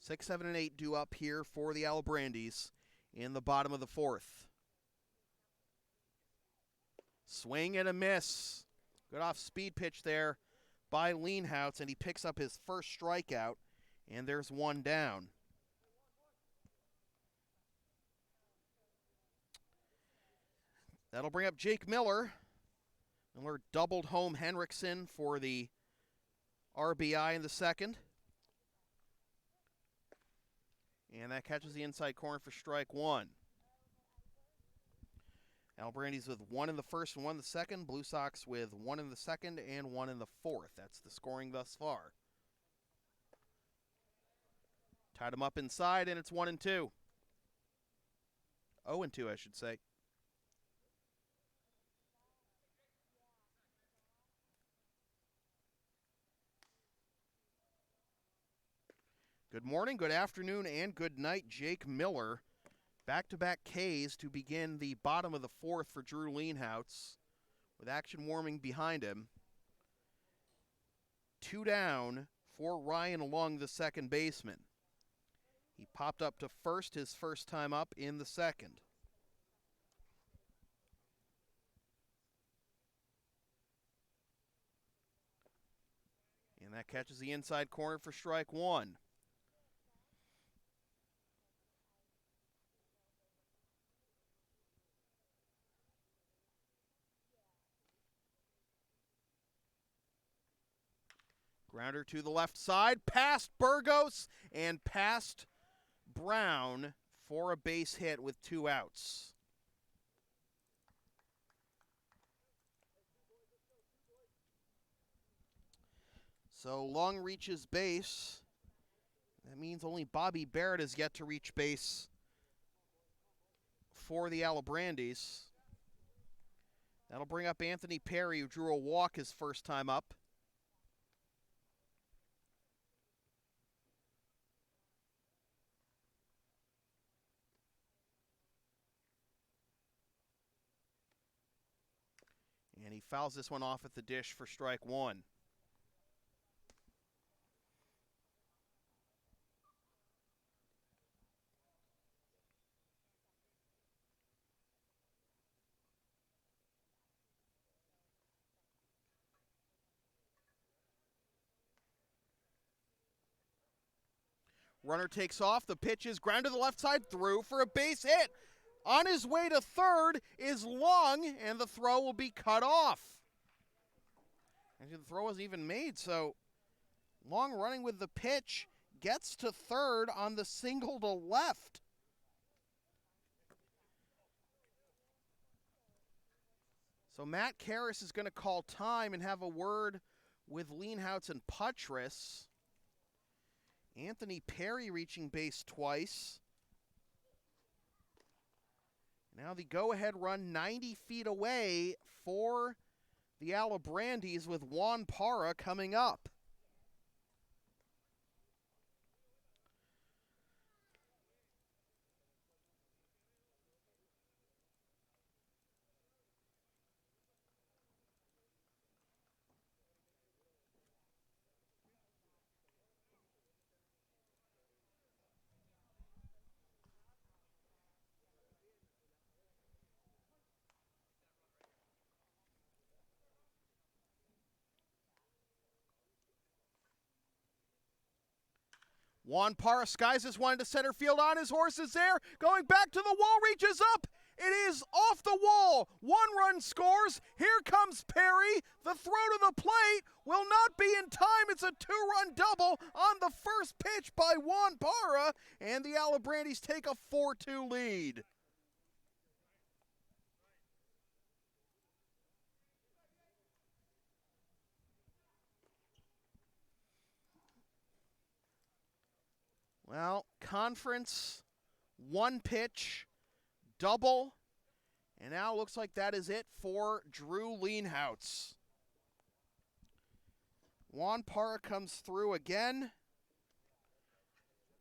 6, 7, and 8 due up here for the Alibrandis in the bottom of the fourth. Swing and a miss. Good off-speed pitch there by Lienhoutz, and he picks up his first strikeout, and there's one down. That'll bring up Jake Miller. Miller doubled home Henriksen for the RBI in the second. And that catches the inside corner for strike one. Alibrandis with 1 in the first and 1 in the second. Blue Sox with 1 in the second and 1 in the fourth. That's the scoring thus far. Tied him up inside, and it's 1-2. 0-2, I should say. Good morning, good afternoon, and good night, Jake Miller. Back-to-back Ks to begin the bottom of the fourth for Drew Lienhoutz, with action warming behind him. 2 down for Ryan Lung, the second baseman. He popped up to first his first time up in the second. And that catches the inside corner for strike one. Grounder to the left side, past Burgos and past Brown for a base hit with 2 outs. So Lung reaches base. That means only Bobby Barrett has yet to reach base for the Alibrandis. That'll bring up Anthony Perry, who drew a walk his first time up. And he fouls this one off at the dish for strike one. Runner takes off, the pitch is ground to the left side, through for a base hit. On his way to third is Lung, and the throw will be cut off. Actually, the throw wasn't even made, so Lung running with the pitch gets to third on the single to left. So Matt Karras is going to call time and have a word with Lienhoutz and Puttress. Anthony Perry reaching base twice. Now the go-ahead run 90 feet away for the Alibrandis with Juan Parra coming up. Juan Parra skies this one to center field on his horse is there. Going back to the wall, reaches up. It is off the wall. 1 run scores. Here comes Perry. The throw to the plate will not be in time. It's a 2-run double on the first pitch by Juan Parra, and the Alibrandis take a 4-2 lead. Well, conference, 1 pitch, double, and now it looks like that is it for Drew Lienhoutz. Juan Parra comes through again,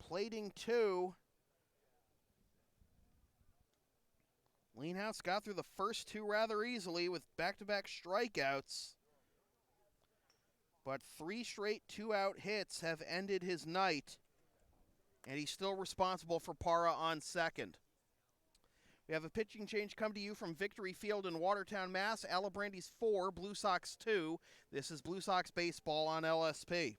plating 2. Lienhoutz got through the first 2 rather easily with back-to-back strikeouts. But 3 straight 2-out hits have ended his night, and he's still responsible for Parra on second. We have a pitching change come to you from Victory Field in Watertown, Mass. Alibrandis 4, Blue Sox 2. This is Blue Sox baseball on LSP.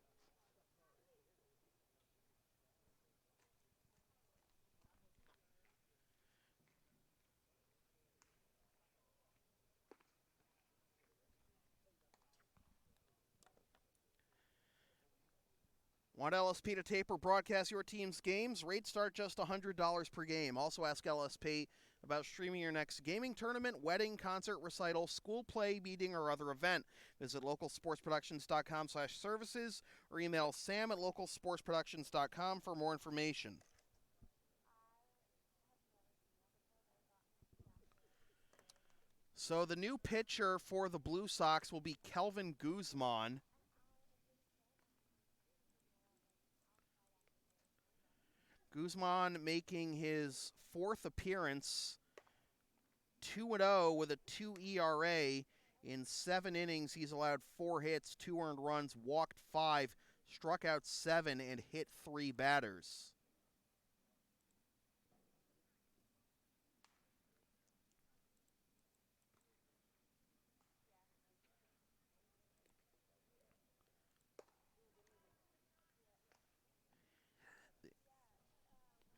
Want LSP to tape or broadcast your team's games? Rates start just $100 per game. Also ask LSP about streaming your next gaming tournament, wedding, concert, recital, school play, meeting, or other event. Visit localsportsproductions.com/services or email sam@localsportsproductions.com for more information. So the new pitcher for the Blue Sox will be Kelvin Guzman. Guzman making his 4th appearance, 2-0 with a 2 ERA. In 7 innings, he's allowed 4 hits, 2 earned runs, walked 5, struck out 7, and hit 3 batters.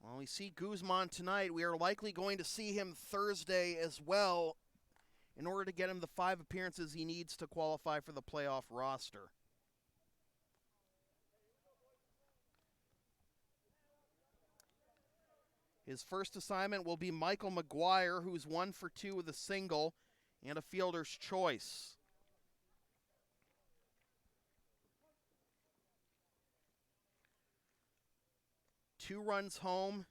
Well, we see Guzman tonight. We are likely going to see him Thursday as well in order to get him the 5 appearances he needs to qualify for the playoff roster. His first assignment will be Michael McGuire, who's 1 for 2 with a single and a fielder's choice. Two runs home.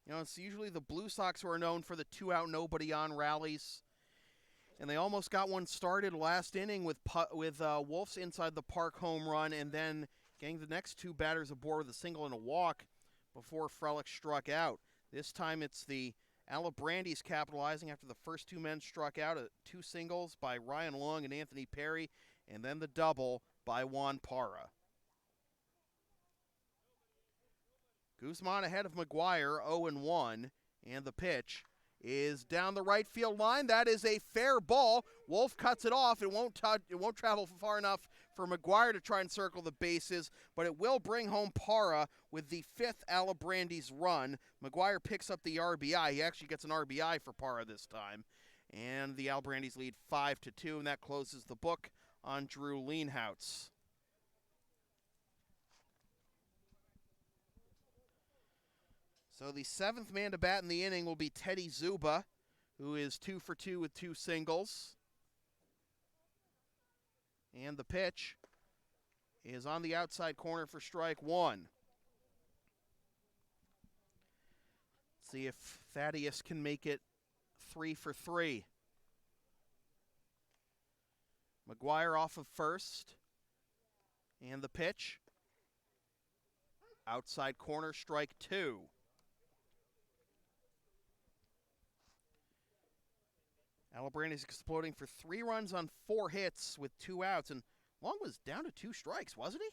You know, it's usually the Blue Sox who are known for the 2-out, nobody on rallies. And they almost got one started last inning with Wolf's inside the park home run and then getting the next 2 batters aboard with a single and a walk before Frelick struck out. This time it's the Alibrandis capitalizing after the first 2 men struck out at 2 singles by Ryan Long and Anthony Perry, and then the double by Juan Parra. Guzman ahead of McGuire, 0-1, and the pitch is down the right field line. That is a fair ball. Wolf cuts it off. It won't travel far enough for McGuire to try and circle the bases, but it will bring home Parra with the 5th Alibrandis run. McGuire picks up the RBI. He actually gets an RBI for Parra this time, and the Alibrandis lead 5-2, and that closes the book on Drew Lienhoutz. So the 7th man to bat in the inning will be Teddy Zuba, who is 2 for 2 with 2 singles. And the pitch is on the outside corner for strike 1. Let's see if Thaddeus can make it 3 for 3. McGuire off of first. And the pitch. Outside corner, strike 2. Alibrandis exploding for 3 runs on 4 hits with 2 outs, and Long was down to 2 strikes, wasn't he?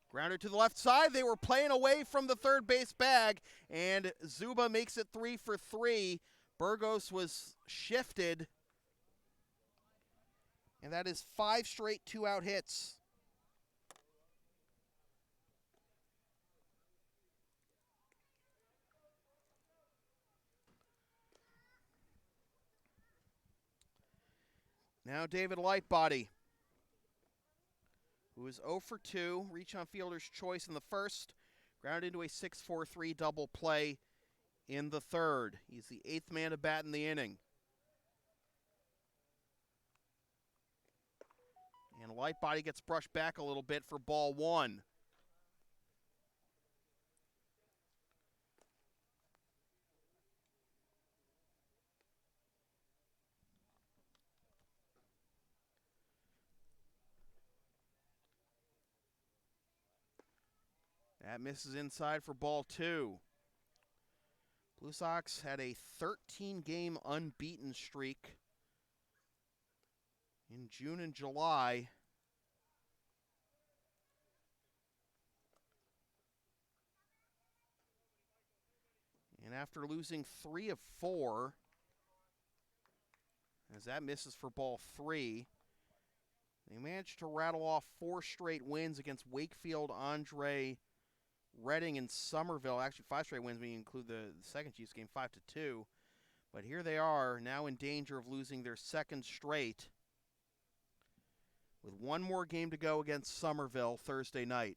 Grounded to the left side. They were playing away from the third base bag, and Zuba makes it 3 for 3. Burgos was shifted, and that is 5 straight 2-out hits. Now David Lightbody, who is 0 for 2, reach on fielder's choice in the first, grounded into a 6-4-3 double play in the third. He's the 8th man to bat in the inning. And Lightbody gets brushed back a little bit for ball 1. That misses inside for ball 2. Blue Sox had a 13-game unbeaten streak in June and July. And after losing 3 of 4, as that misses for ball 3, they managed to rattle off 4 straight wins against Wakefield, Andre, Reading, and Somerville. Actually, 5 straight wins when you include the second Chiefs game, 5-2. But here they are, now in danger of losing their second straight, with one more game to go against Somerville Thursday night.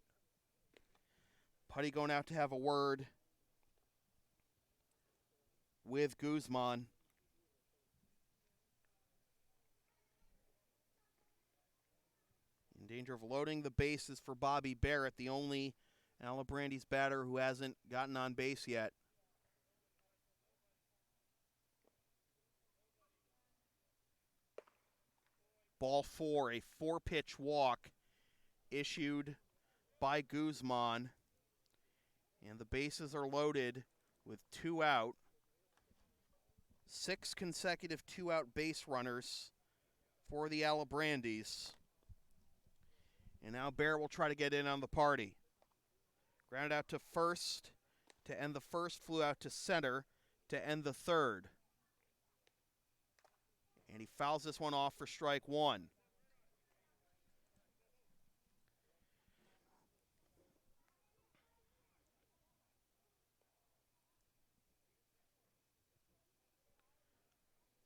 Putty going out to have a word with Guzman. In danger of loading the bases for Bobby Barrett, the only Alibrandis batter who hasn't gotten on base yet. Ball 4, a 4-pitch walk issued by Guzman. And the bases are loaded with 2 out. 6 consecutive 2-out base runners for the Alibrandis. And now Barrett will try to get in on the party. Grounded out to first to end the first, flew out to center to end the third. And he fouls this one off for strike 1.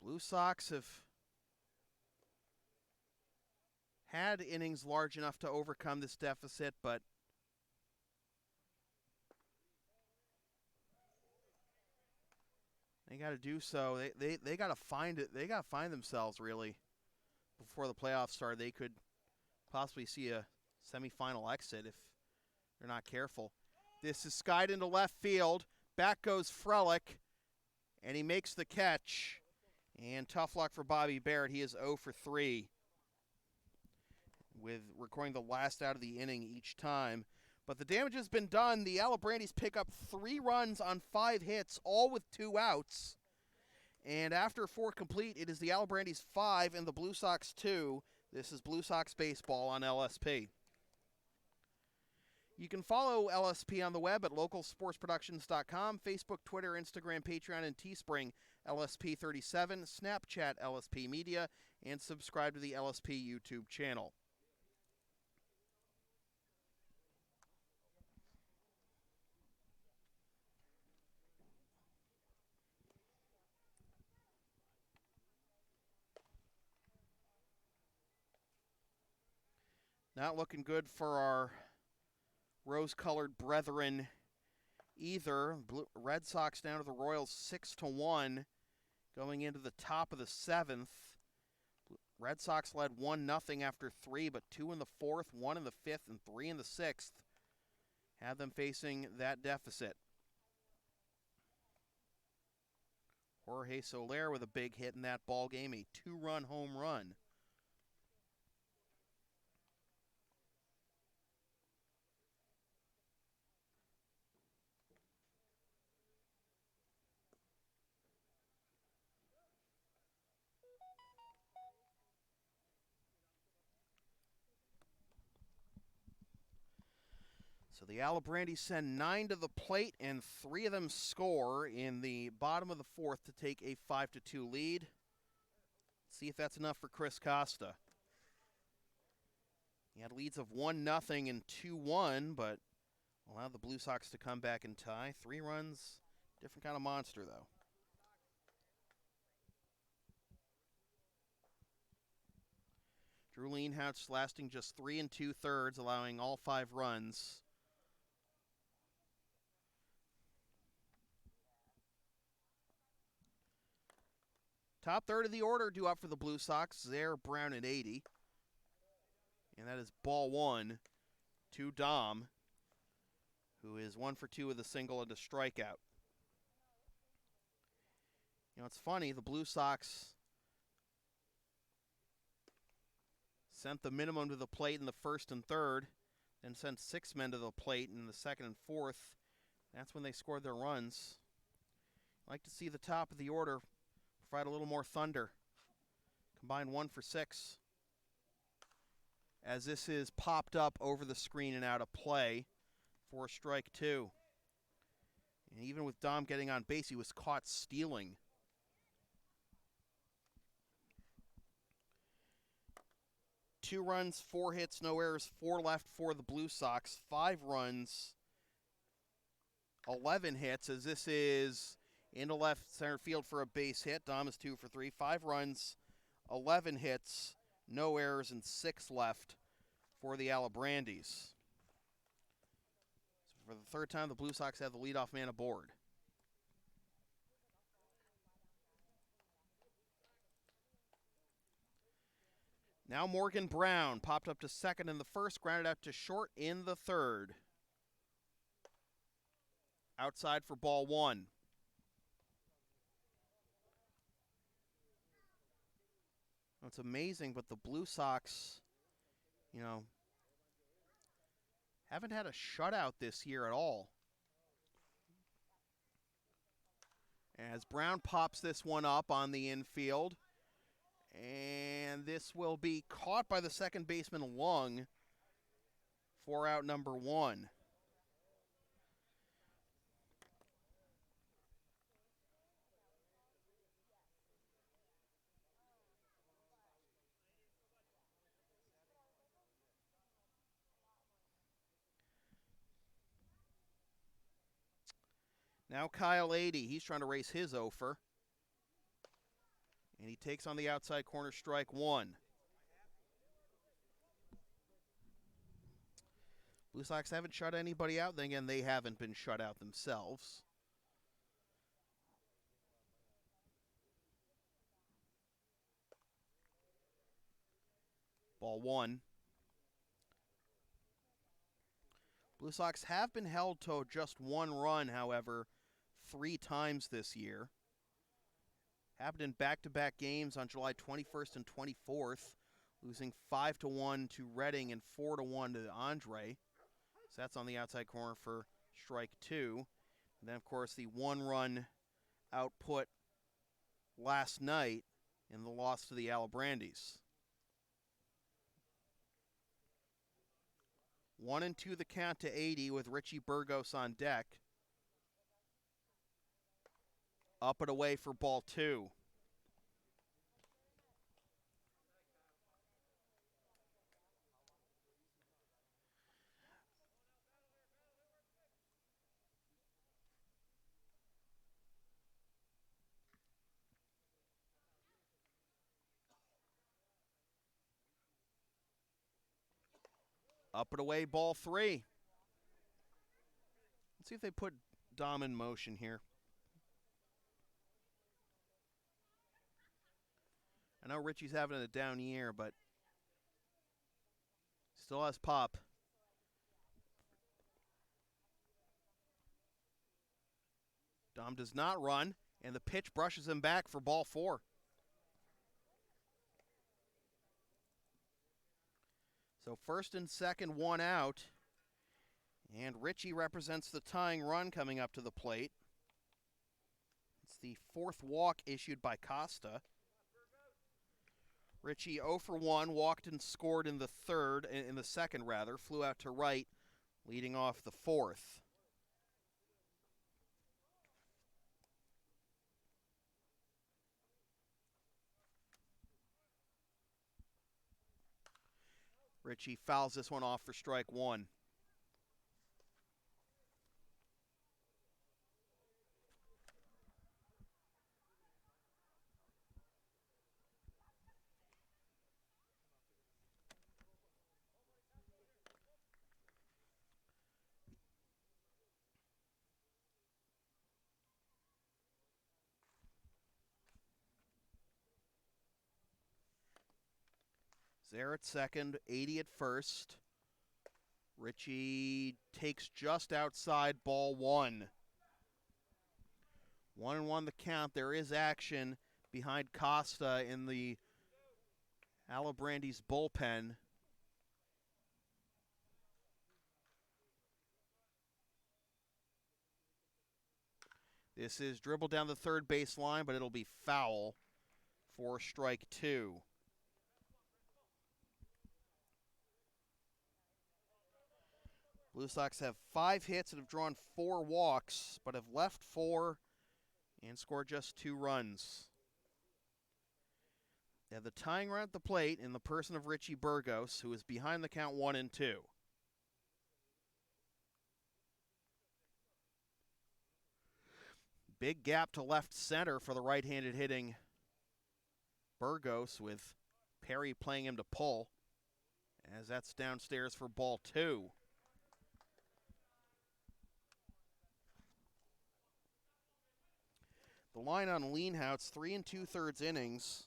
Blue Sox have had innings large enough to overcome this deficit, but they got to do so. They got to find it. They got to find themselves really before the playoffs start. They could possibly see a semifinal exit if they're not careful. This is skied into left field. Back goes Frelick, and he makes the catch. And tough luck for Bobby Barrett. He is 0 for 3 with recording the last out of the inning each time. But the damage has been done. The Alibrandis pick up 3 runs on 5 hits, all with 2 outs. And after 4 complete, it is the Alibrandis 5 and the Blue Sox 2. This is Blue Sox Baseball on LSP. You can follow LSP on the web at localsportsproductions.com, Facebook, Twitter, Instagram, Patreon, and Teespring, LSP37, Snapchat, LSP Media, and subscribe to the LSP YouTube channel. Not looking good for our rose-colored brethren either. Red Sox down to the Royals 6-1 going into the top of the 7th. Red Sox led 1-0 after 3, but 2 in the 4th, 1 in the 5th, and 3 in the 6th had them facing that deficit. Jorge Soler with a big hit in that ball game, a 2-run home run. So the Alibrandis send 9 to the plate, and 3 of them score in the bottom of the 4th to take a 5-2 lead. Let's see if that's enough for Chris Costa. He had leads of 1-0 and 2-1, but allowed the Blue Sox to come back and tie. 3 runs, different kind of monster, though. Drew Lienhouse lasting just 3 2/3, allowing all 5 runs. Top third of the order due up for the Blue Sox. Zaire Brown at 80. And that is ball 1 to Dom, who is 1 for 2 with a single and a strikeout. You know, it's funny, the Blue Sox sent the minimum to the plate in the 1st and 3rd, then sent 6 men to the plate in the 2nd and 4th. That's when they scored their runs. I'd like to see the top of the order provide a little more thunder. Combined 1 for 6 as this is popped up over the screen and out of play for strike 2. And even with Dom getting on base, he was caught stealing. Two runs, 4 hits, no errors, 4 left for the Blue Sox. 5 runs, 11 hits, as this is into left center field for a base hit. Dom is 2 for 3. 5 runs, 11 hits, no errors, and 6 left for the Alibrandis. So for the third time, the Blue Sox have the leadoff man aboard. Now Morgan Brown popped up to second in the first, grounded out to short in the third. Outside for ball 1. It's amazing, but the Blue Sox, haven't had a shutout this year at all. As Brown pops this one up on the infield. And this will be caught by the second baseman Lung for out number 1. Now Kyle 80, he's trying to race his offer. And he takes on the outside corner, strike 1. Blue Sox haven't shut anybody out. Then again, they haven't been shut out themselves. Ball 1. Blue Sox have been held to just 1 run, however, 3 times this year. Happened in back-to-back games on July 21st and 24th, losing 5-1 to Redding and 4-1 to Andre. So that's on the outside corner for strike 2. And then, of course, the 1-run output last night in the loss to the Alibrandis. 1-2 the count to 80 with Richie Burgos on deck. Up and away for ball 2. Up and away, ball 3. Let's see if they put Dom in motion here. I know Richie's having a down year, but still has pop. Dom does not run, and the pitch brushes him back for ball 4. So first and second, 1 out. And Richie represents the tying run coming up to the plate. It's the 4th walk issued by Costa. Richie 0 for 1, walked and scored in the second, flew out to right, leading off the 4th. Richie fouls this one off for strike 1. There at second, 80 at first. Richie takes just outside ball 1. 1-1 the count. There is action behind Costa in the Alibrandis bullpen. This is dribbled down the third base line, but it'll be foul for strike 2. Blue Sox have 5 hits and have drawn 4 walks, but have left 4 and scored just 2 runs. They have the tying run at the plate in the person of Richie Burgos, who is behind the count 1-2. Big gap to left center for the right-handed hitting Burgos, with Perry playing him to pull, as that's downstairs for ball 2. The line on Leanhout's 3 2/3 innings,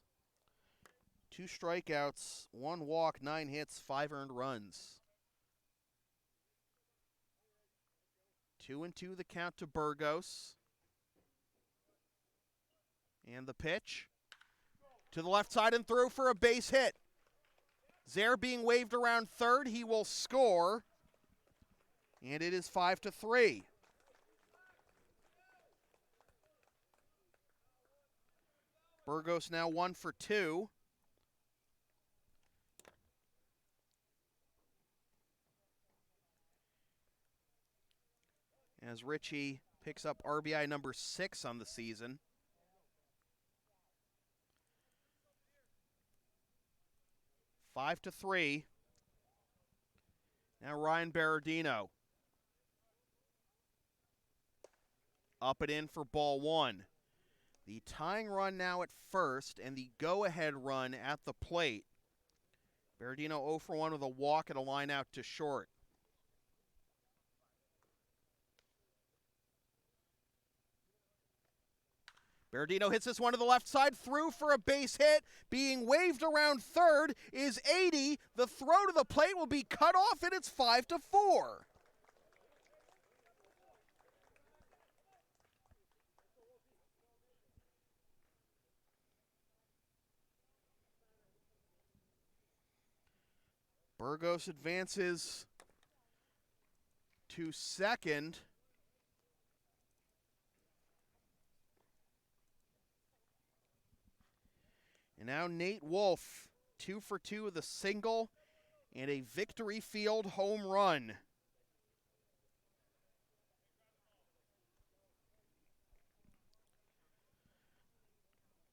2 strikeouts, 1 walk, 9 hits, 5 earned runs. 2-2 the count to Burgos. And the pitch to the left side and through for a base hit. Zaire being waved around third. He will score. And it is 5-3. Burgos now 1 for 2. As Richie picks up RBI number 6 on the season. 5-3. Now Ryan Berardino. Up and in for ball 1. The tying run now at first and the go-ahead run at the plate. Berardino 0 for 1 with a walk and a line out to short. Berardino hits this one to the left side, through for a base hit. Being waved around third is 80. The throw to the plate will be cut off, and it's 5-4. Burgos advances to second. And now Nate Wolf, 2 for 2 with a single and a victory field home run.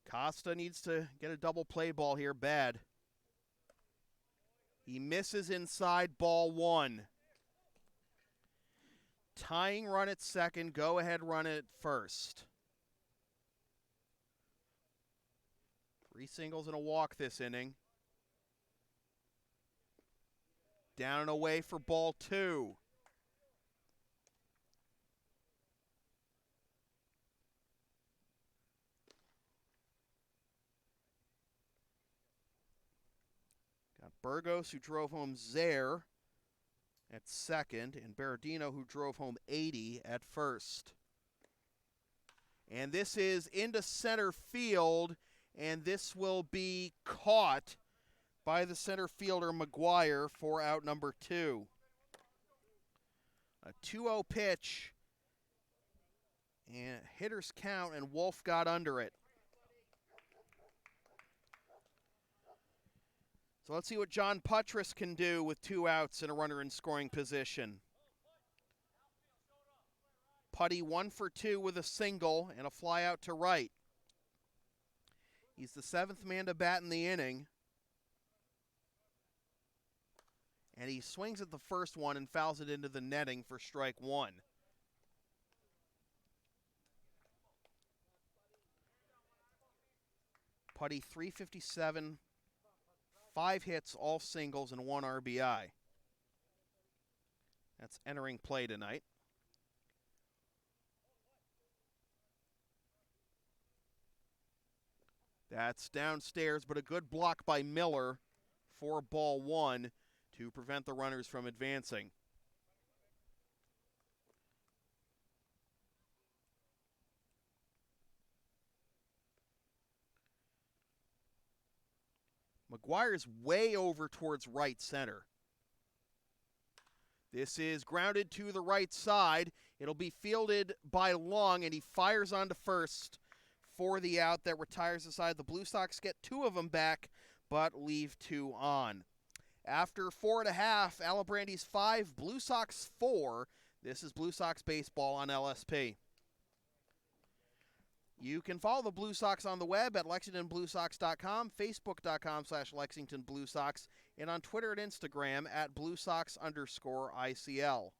Costa needs to get a double play ball here bad. He misses inside, ball 1. Tying run at second, go ahead run at first. 3 singles and a walk this inning. Down and away for ball 2. Got Burgos, who drove home Zaire at second, and Berardino, who drove home 80 at first. And this is into center field, and this will be caught by the center fielder McGuire for out number 2. A 2-0 pitch, and hitters count, and Wolf got under it. So let's see what John Puttress can do with 2 outs and a runner in scoring position. Putty 1 for 2 with a single and a fly out to right. He's the 7th man to bat in the inning. And he swings at the first one and fouls it into the netting for strike 1. Putty 357, 5 hits, all singles, and 1 RBI. That's entering play tonight. That's downstairs, but a good block by Miller for ball 1 to prevent the runners from advancing. McGuire's way over towards right center. This is grounded to the right side. It'll be fielded by Long, and he fires onto first for the out that retires the side. The Blue Sox get 2 of them back, but leave 2 on. After 4.5, Alibrandis 5, Blue Sox 4. This is Blue Sox baseball on LSP. You can follow the Blue Sox on the web at LexingtonBlueSox.com, Facebook.com/LexingtonBlueSox, and on Twitter and Instagram at BlueSox_ICL.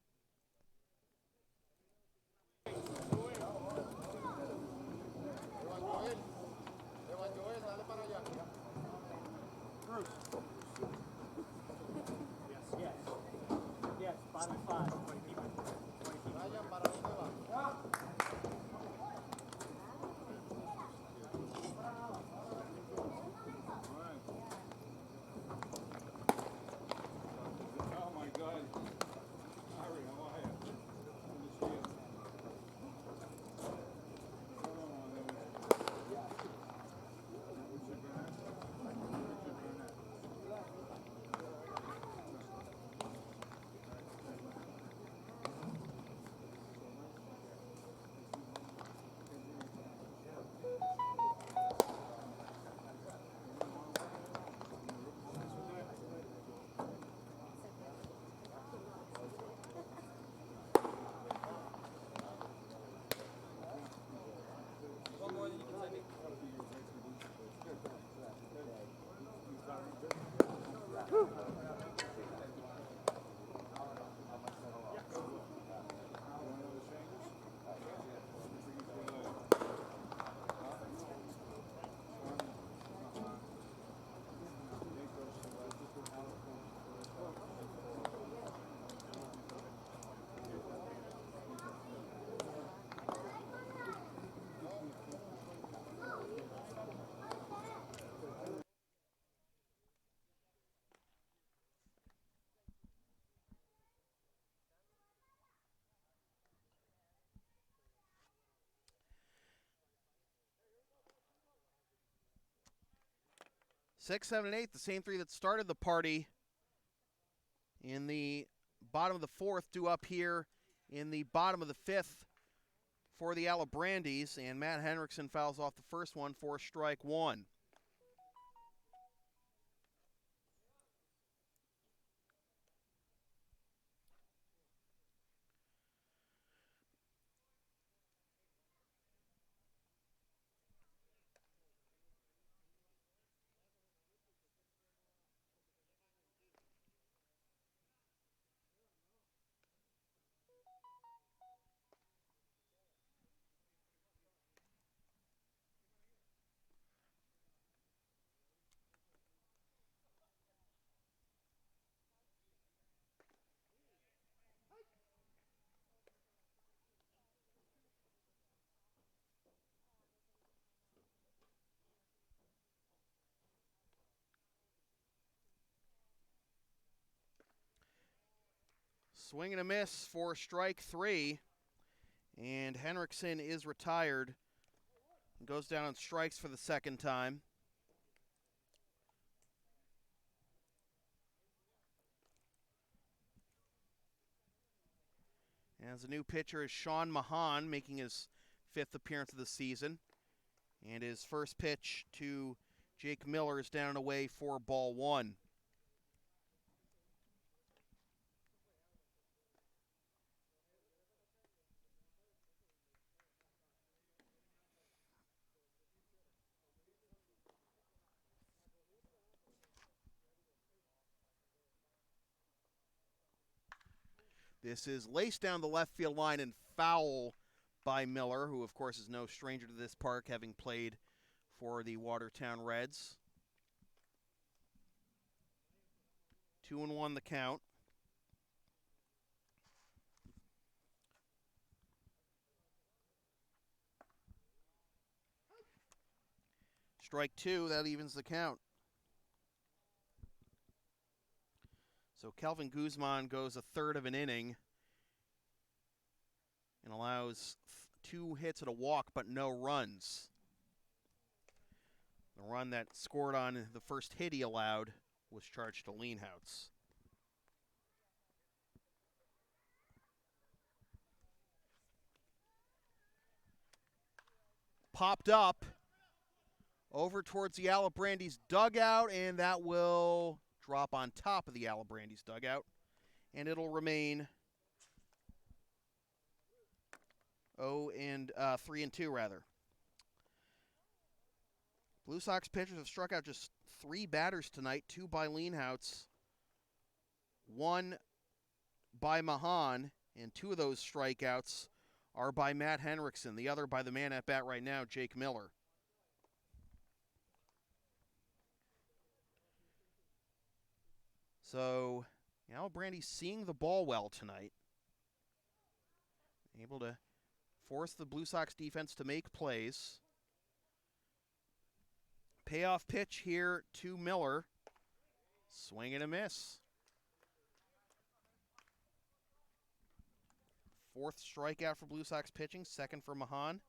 Yes, 5 and 5. Oh my God. Harry, how are you? Good to see you. Six, 7, and 8, the same three that started the party in the bottom of the fourth, due up here in the bottom of the fifth for the Alibrandis, and Matt Henriksen fouls off the first one for strike one. Swing and a miss for strike three, and Henriksen is retired. Goes down on strikes for the second time. As the new pitcher is Sean Mahan, making his fifth appearance of the season. And his first pitch to Jake Miller is down and away for ball one. This is laced down the left field line and foul by Miller, who of course is no stranger to this park, having played for the Watertown Reds. 2-1 the count. Strike two, that evens the count. So Kelvin Guzman goes a third of an inning and allows 2 hits and a walk, but no runs. The run that scored on the first hit he allowed was charged to Leanhouse. Popped up over towards the Alibrandis dugout, and that will drop on top of the Alibrandis dugout, and it'll remain 3-2 rather. Blue Sox pitchers have struck out just 3 batters tonight, 2 by Lienhoutz, 1 by Mahan, and 2 of those strikeouts are by Matt Henriksen, the other by the man at bat right now, Jake Miller. So, Alibrandis seeing the ball well tonight. Able to force the Blue Sox defense to make plays. Payoff pitch here to Miller. Swing and a miss. 4th strikeout for Blue Sox pitching, 2nd for Mahan.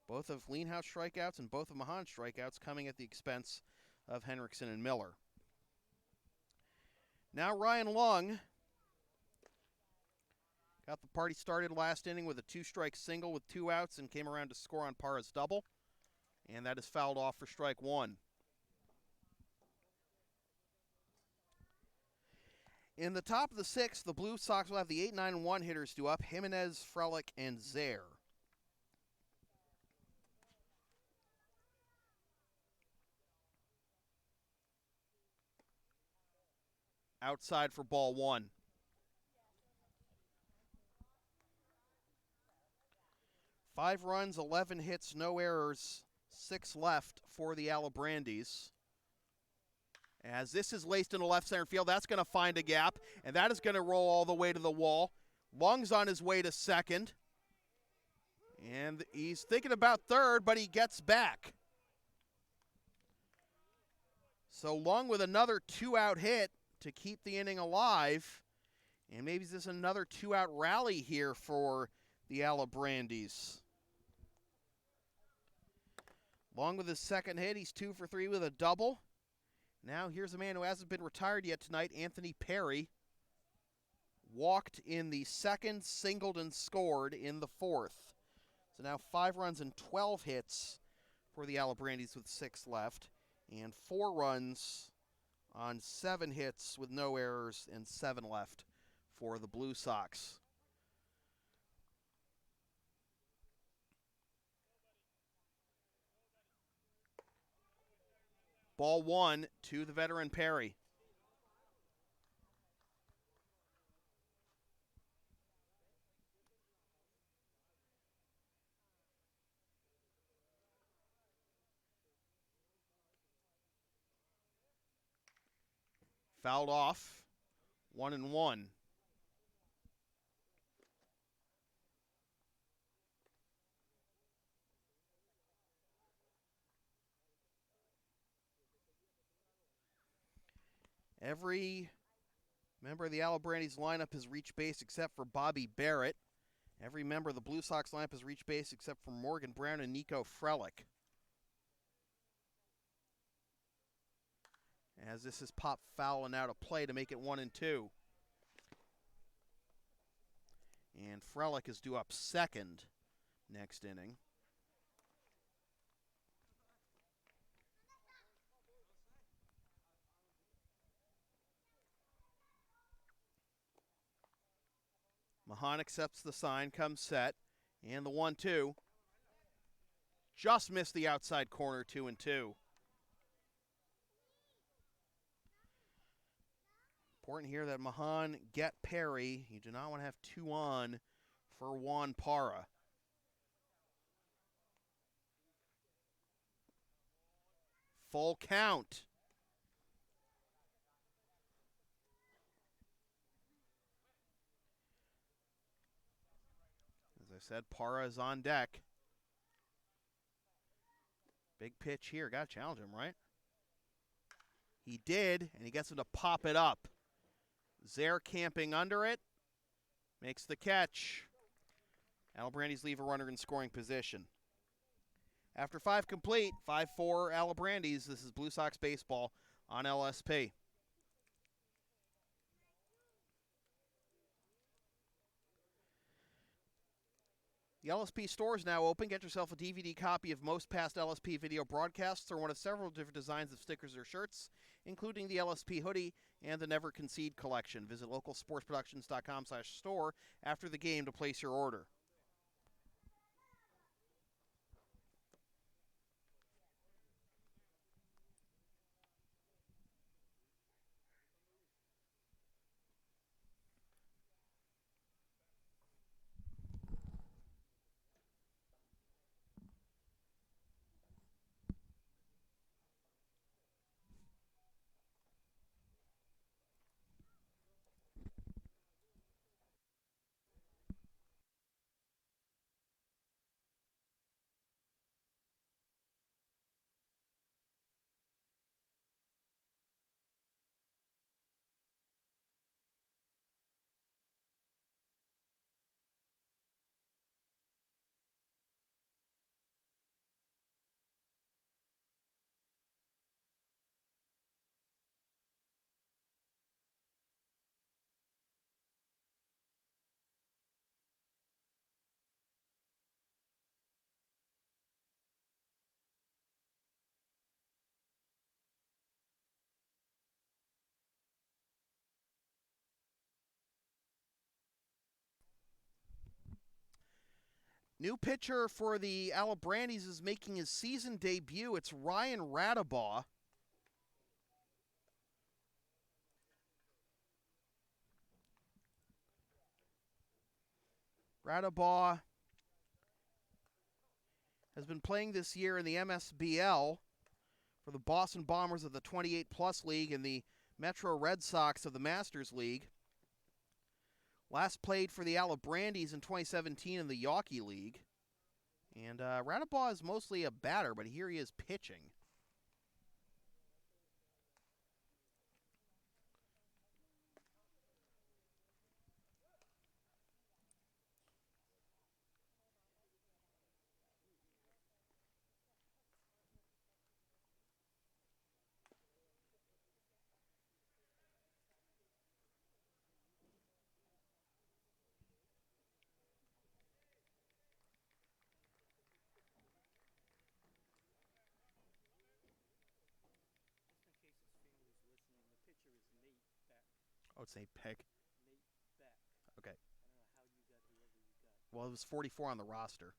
Both of Lienhoutz strikeouts and both of Mahan's strikeouts coming at the expense of Henriksen and Miller. Now Ryan Lung got the party started last inning with a 2-strike single with 2 outs and came around to score on Parra's double. And that is fouled off for strike 1. In the top of the 6th, the Blue Sox will have the 8, 9, and 1 hitters due up, Jimenez, Frelick, and Zaire. Outside for ball 1. 5 runs, 11 hits, no errors, 6 left for the Alibrandis. As this is laced into left center field, that's going to find a gap, and that is going to roll all the way to the wall. Lung's on his way to second, and he's thinking about third, but he gets back. So Lung with another 2-out hit to keep the inning alive, and maybe this is another 2-out rally here for the Alibrandis. Lung with his 2nd hit, he's 2 for 3 with a double. Now here's a man who hasn't been retired yet tonight, Anthony Perry. Walked in the 2nd, singled and scored in the 4th. So now 5 runs and 12 hits for the Alibrandis with 6 left. And 4 runs on 7 hits with no errors and 7 left for the Blue Sox. Ball 1 to the veteran Perry. Fouled off, 1-1. Every member of the Alibrandis lineup has reached base except for Bobby Barrett. Every member of the Blue Sox lineup has reached base except for Morgan Brown and Nico Frelick. As this is popped foul and out of play to make it 1-2. And Frelick is due up second next inning. Mahan accepts the sign, comes set, and the 1-2. Just missed the outside corner, 2-2. Important here that Mahan get Perry. You do not want to have 2 on for Juan Parra. Full count. As I said, Parra is on deck. Big pitch here. Got to challenge him, right? He did, and he gets him to pop it up. Zaire camping under it. Makes the catch. Alibrandis leave a runner in scoring position. After 5 complete, 5-4 Alibrandis. This is Blue Sox baseball on LSP. The The LSP store is now open. Get yourself a DVD copy of most past LSP video broadcasts or one of several different designs of stickers or shirts, including the LSP hoodie and the Never Concede Collection. Visit localsportsproductions.com/store after the game to place your order. New pitcher for the Alibrandis is making his season debut. It's Ryan Radabaugh. Radabaugh has been playing this year in the MSBL for the Boston Bombers of the 28-plus league and the Metro Red Sox of the Masters League. Last played for the Alibrandis in 2017 in the Yawkey League. And Radabaugh is mostly a batter, but here he is pitching. Oh, it's Nate Peck. Okay. Well, it was 44 on the roster.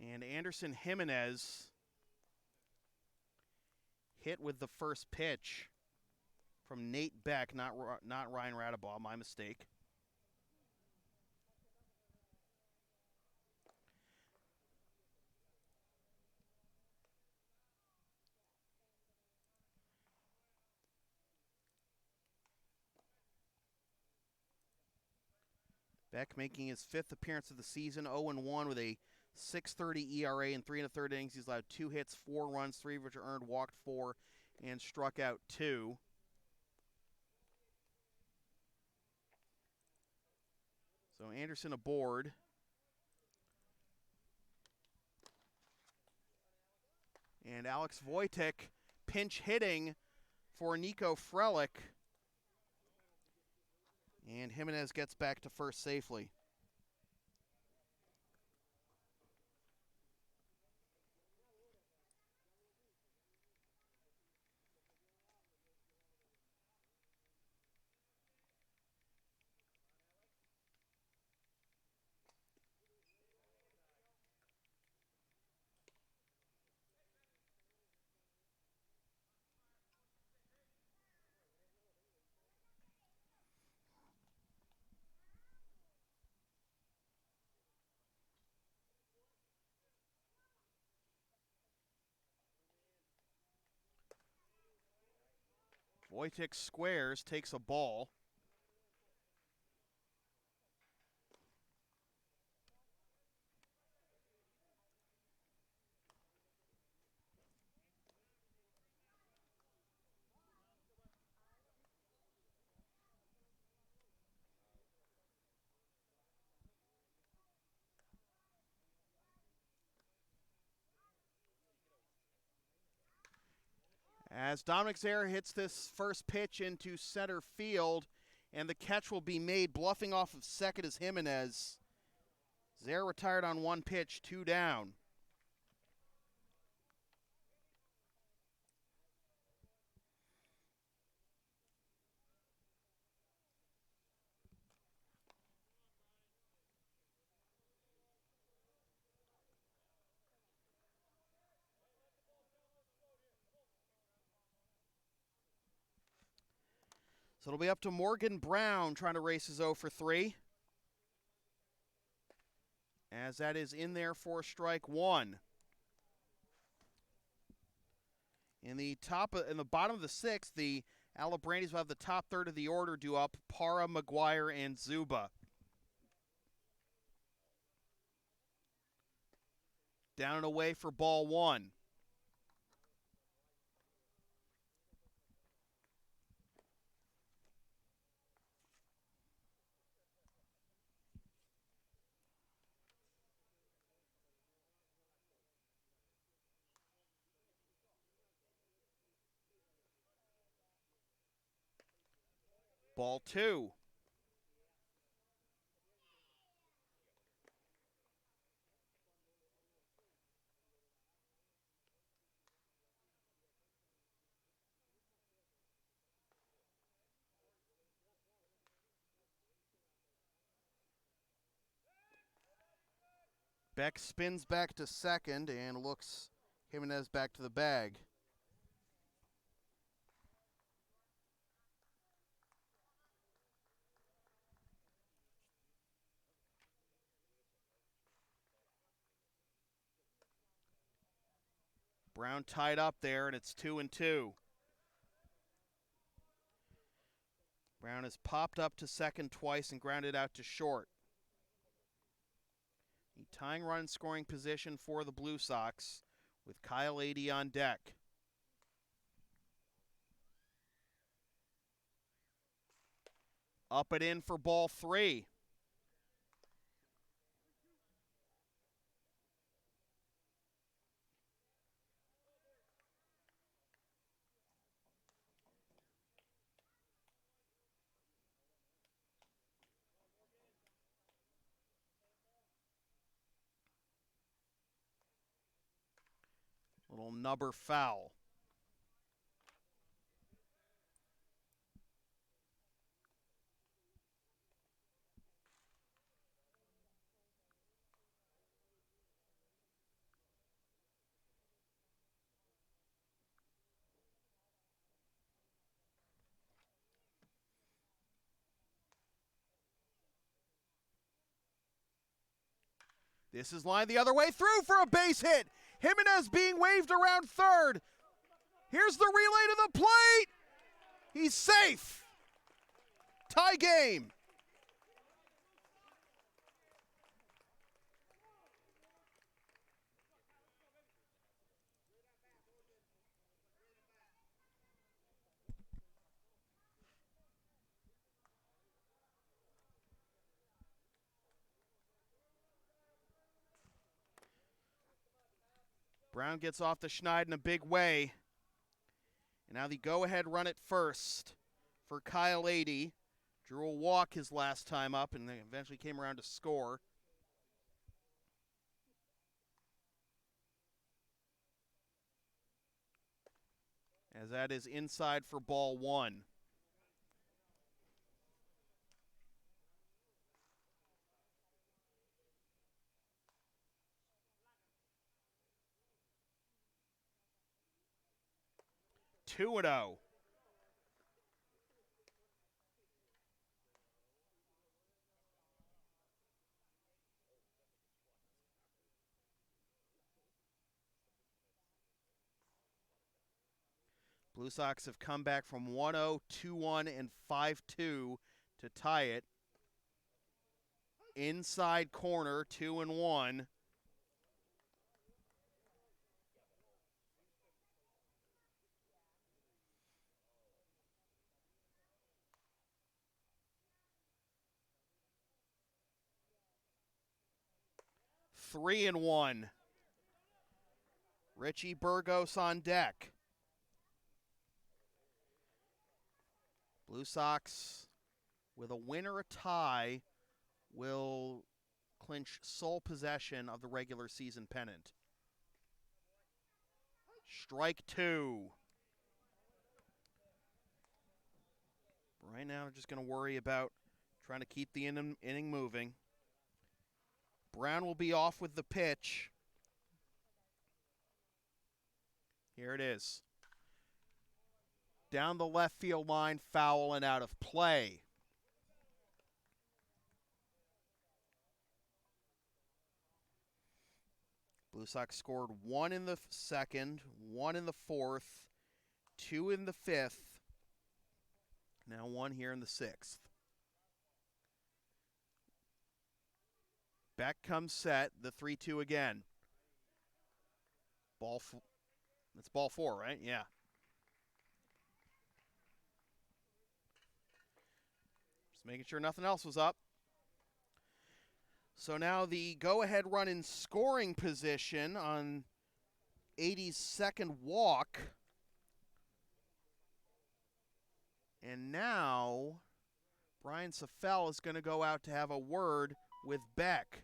And Anderson Jimenez hit with the first pitch from Nate Beck, not Ryan Radabaugh, my mistake. Beck making his 5th appearance of the season, 0-1 with a 6.30 ERA in 3 1/3 innings. He's allowed 2 hits, 4 runs, 3 of which are earned, walked 4, and struck out 2. So Anderson aboard. And Alex Wojtek pinch hitting for Nico Frelick. And Jimenez gets back to first safely. Wojtek squares, takes a ball. As Dominic Zare hits this first pitch into center field, and the catch will be made. Bluffing off of second is Jimenez. Zare retired on one pitch, 2 down. So it'll be up to Morgan Brown trying to race his 0 for 3. As that is in there for strike 1. In the bottom of the 6th, the Alibrandis will have the top third of the order due up: Parra, McGuire, and Zuba. Down and away for ball 1. Ball 2. Beck spins back to second and looks Jimenez back to the bag. Brown tied up there, and it's 2-2. Brown has popped up to second twice and grounded out to short. The tying run in scoring position for the Blue Sox with Kyle Adey on deck. Up and in for ball 3. Little nubber foul. This is lined the other way through for a base hit. Jimenez being waved around third. Here's the relay to the plate. He's safe. Tie game. Brown gets off the schneid in a big way. And now the go-ahead run at first for Kyle Adey. Drew a walk his last time up and then eventually came around to score. As that is inside for ball 1. Two and 0. Blue Sox have come back from 1-0, 2-1, and 5-2 to tie it. Inside corner, 2-1. Three and 1. Richie Burgos on deck. Blue Sox, with a win or a tie, will clinch sole possession of the regular season pennant. Strike two. Right now, they're just going to worry about trying to keep the inning moving. Brown will be off with the pitch. Here it is. Down the left field line, foul and out of play. Blue Sox scored 1 in the second, 1 in the fourth, 2 in the fifth, now 1 here in the sixth. Back comes set, the 3-2 again. That's ball 4, right? Yeah. Just making sure nothing else was up. So now the go-ahead run in scoring position on 80's second walk. And now Brian Safel is going to go out to have a word with Beck.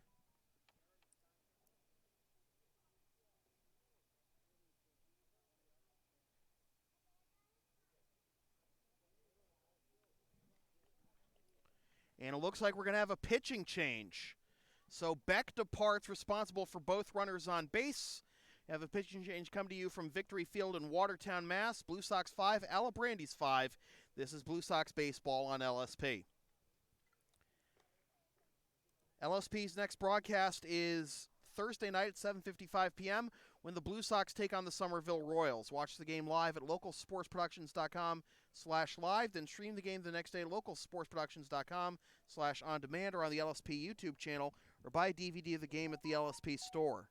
And it looks like we're going to have a pitching change. So Beck departs, responsible for both runners on base. You have a pitching change come to you from Victory Field in Watertown, Mass. Blue Sox 5, Alibrandis 5. This is Blue Sox baseball on LSP. LSP's next broadcast is Thursday night at 7:55 p.m. when the Blue Sox take on the Somerville Royals. Watch the game live at localsportsproductions.com/live, then stream the game the next day at localsportsproductions.com/on-demand or on the LSP YouTube channel, or buy a DVD of the game at the LSP store.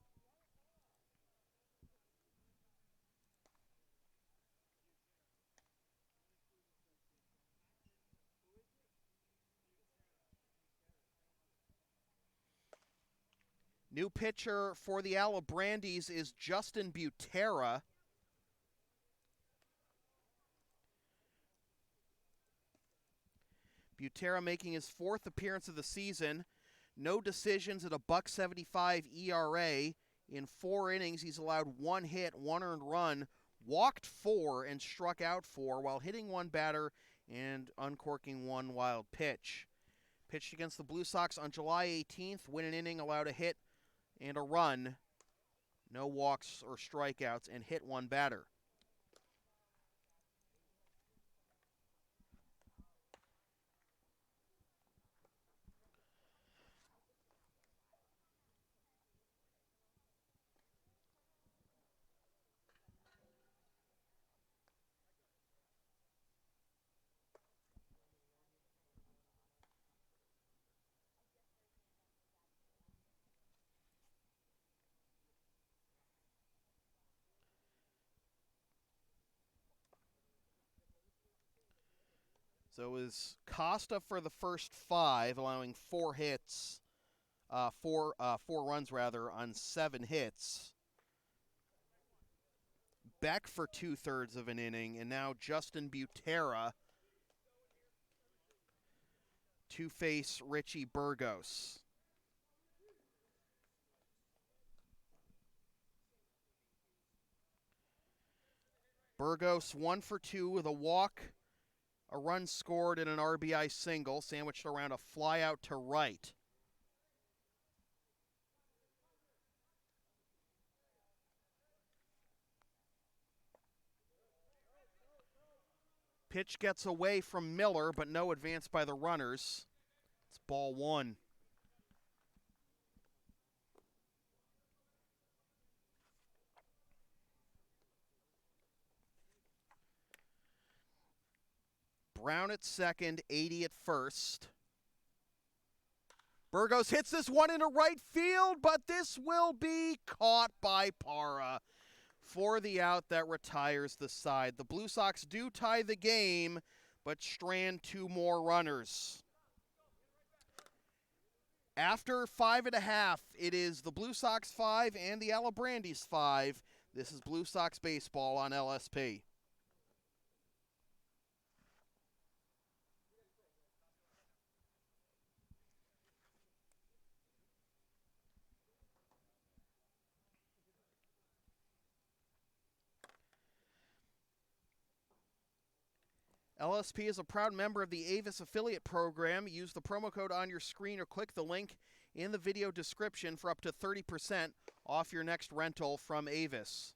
New pitcher for the Alibrandis is Justin Butera. Butera making his 4th appearance of the season. No decisions at a .175 ERA. In 4 innings, he's allowed 1 hit, 1 earned run, walked 4, and struck out 4 while hitting 1 batter and uncorking 1 wild pitch. Pitched against the Blue Sox on July 18th. Win an inning, allowed a hit and a run. No walks or strikeouts, and hit 1 batter. So it was Costa for the first 5, allowing 4 hits, 4 runs rather, on 7 hits. Beck for 2/3 of an inning, and now Justin Butera to face Richie Burgos. Burgos 1 for 2 with a walk, a run scored, and an RBI single, sandwiched around a fly out to right. Pitch gets away from Miller, but no advance by the runners. It's ball 1. Brown at second, 80 at first. Burgos hits this one into right field, but this will be caught by Parra for the out that retires the side. The Blue Sox do tie the game, but strand 2 more runners. After 5.5, it is the Blue Sox 5 and the Alibrandis 5. This is Blue Sox baseball on LSP. LSP is a proud member of the Avis affiliate program. Use the promo code on your screen or click the link in the video description for up to 30% off your next rental from Avis.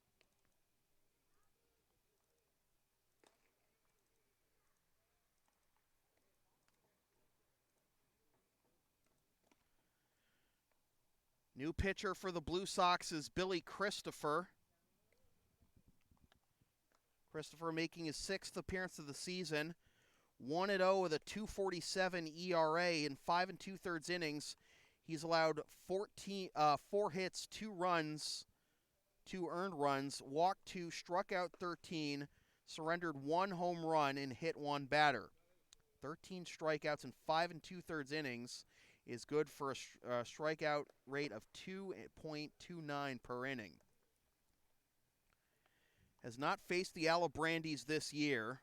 New pitcher for the Blue Sox is Billy Christopher. Christopher making his 6th appearance of the season. 1-0 with a 2.47 ERA in 5 2/3 innings. He's allowed 4 hits, 2 runs, 2 earned runs, walked 2, struck out 13, surrendered 1 home run, and hit 1 batter. 13 strikeouts in 5 2/3 innings is good for a strikeout rate of 2.29 per inning. Has not faced the Alibrandis this year.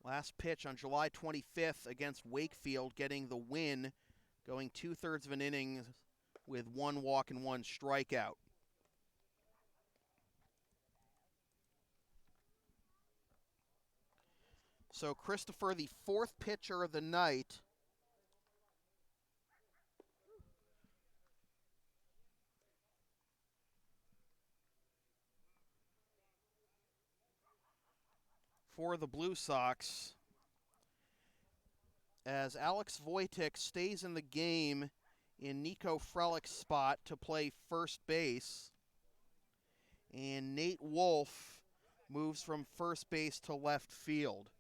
Last pitch on July 25th against Wakefield, getting the win, going 2/3 of an inning with 1 walk and 1 strikeout. So Christopher, the 4th pitcher of the night. For the Blue Sox, as Alex Wojtek stays in the game in Nico Frelick's spot to play first base, and Nate Wolf moves from first base to left field.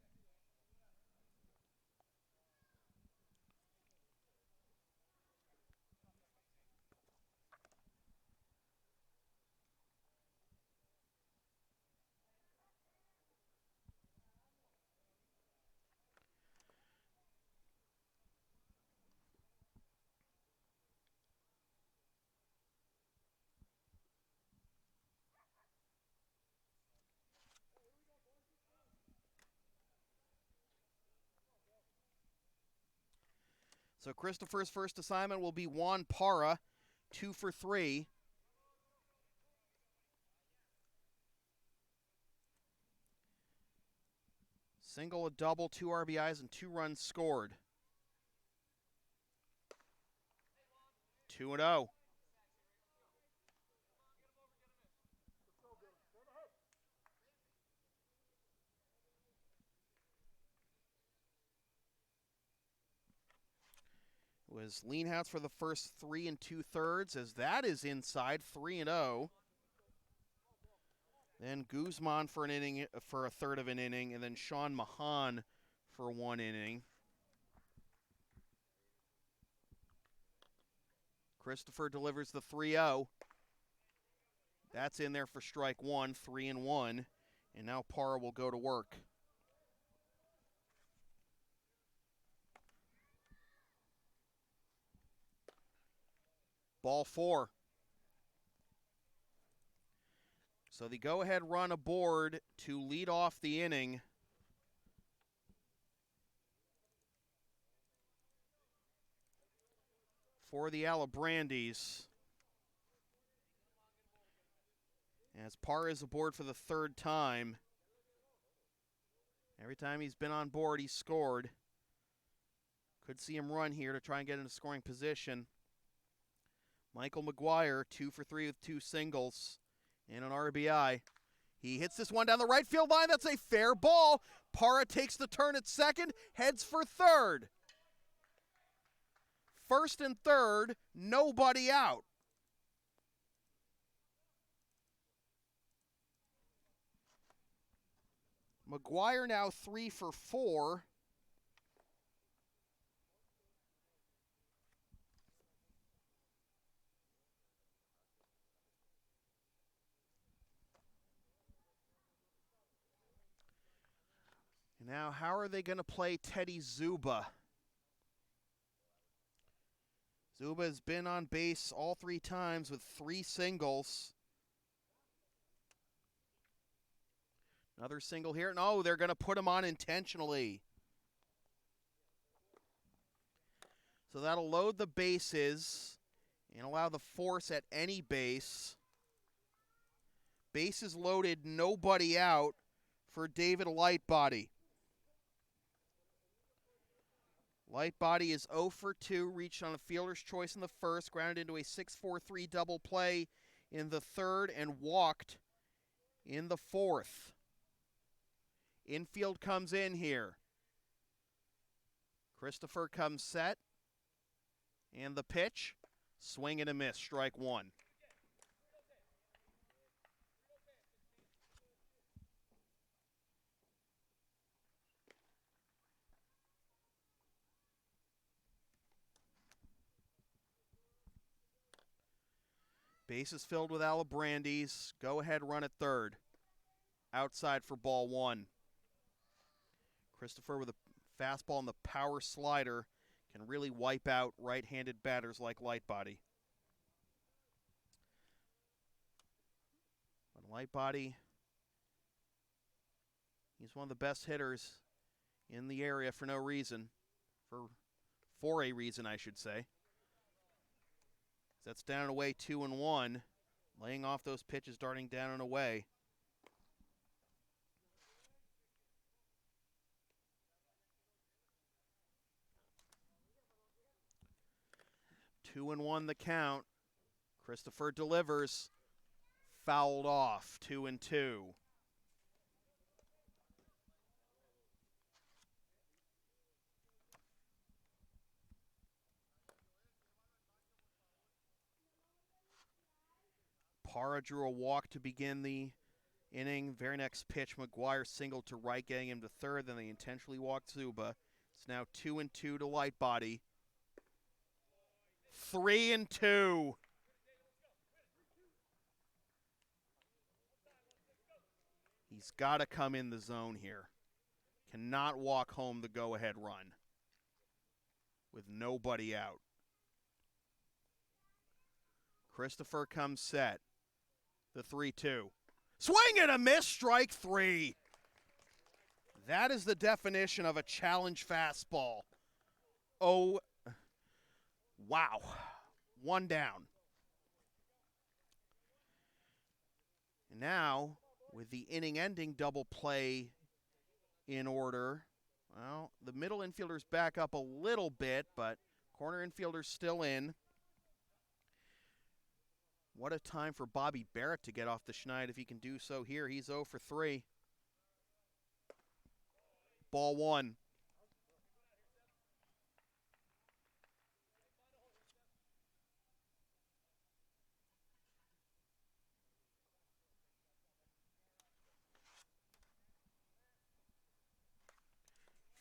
So Christopher's first assignment will be Juan Parra, 2 for 3. Single, a double, 2 RBIs, and 2 runs scored. 2-0. Was Leanhouse for the first 3 2/3, as that is inside, 3-0. Then Guzman for an inning, for a third of an inning, and then Sean Mahan for 1 inning. Christopher delivers the 3-0. That's in there for strike 1, 3-1, and now Parra will go to work. Ball 4. So the go-ahead run aboard to lead off the inning. For the Alibrandis. As Parra is aboard for the 3rd time. Every time he's been on board, he's scored. Could see him run here to try and get into scoring position. Michael McGuire, 2 for 3 with 2 singles and an RBI. He hits this one down the right field line. That's a fair ball. Parra takes the turn at second, heads for third. First and third, nobody out. McGuire now 3 for 4. Now, how are they going to play Teddy Zuba? Zuba has been on base all 3 times with 3 singles. Another single here. No, they're going to put him on intentionally. So that'll load the bases. and allow the force at any base. Bases loaded, nobody out for David Lightbody. Lightbody is 0 for 2, reached on a fielder's choice in the first, grounded into a 6-4-3 double play in the third, and walked in the fourth. Infield comes in here. Christopher comes set, and the pitch, swing and a miss, strike one. Bases filled with Alibrandis. Go ahead, run at third. Outside for ball one. Christopher with a fastball and the power slider can really wipe out right-handed batters like Lightbody. But Lightbody, he's one of the best hitters in the area for no reason. For a reason, I should say. That's down and away 2-1, laying off those pitches, darting down and away. Two and 1 the count. Christopher delivers, fouled off, 2-2. Parra drew a walk to begin the inning. Very next pitch, McGuire singled to right, getting him to third. Then they intentionally walked Zuba. It's now 2-2 to Lightbody. 3-2. He's got to come in the zone here. Cannot walk home the go-ahead run with nobody out. Christopher comes set. The 3-2. Swing and a miss, strike three. That is the definition of a challenge fastball. Oh, wow. One down. And now, with the inning-ending double play in order, well, the middle infielder's back up a little bit, but corner infielder's still in. What a time for Bobby Barrett to get off the schneid if he can do so here. He's 0 for 3. Ball one.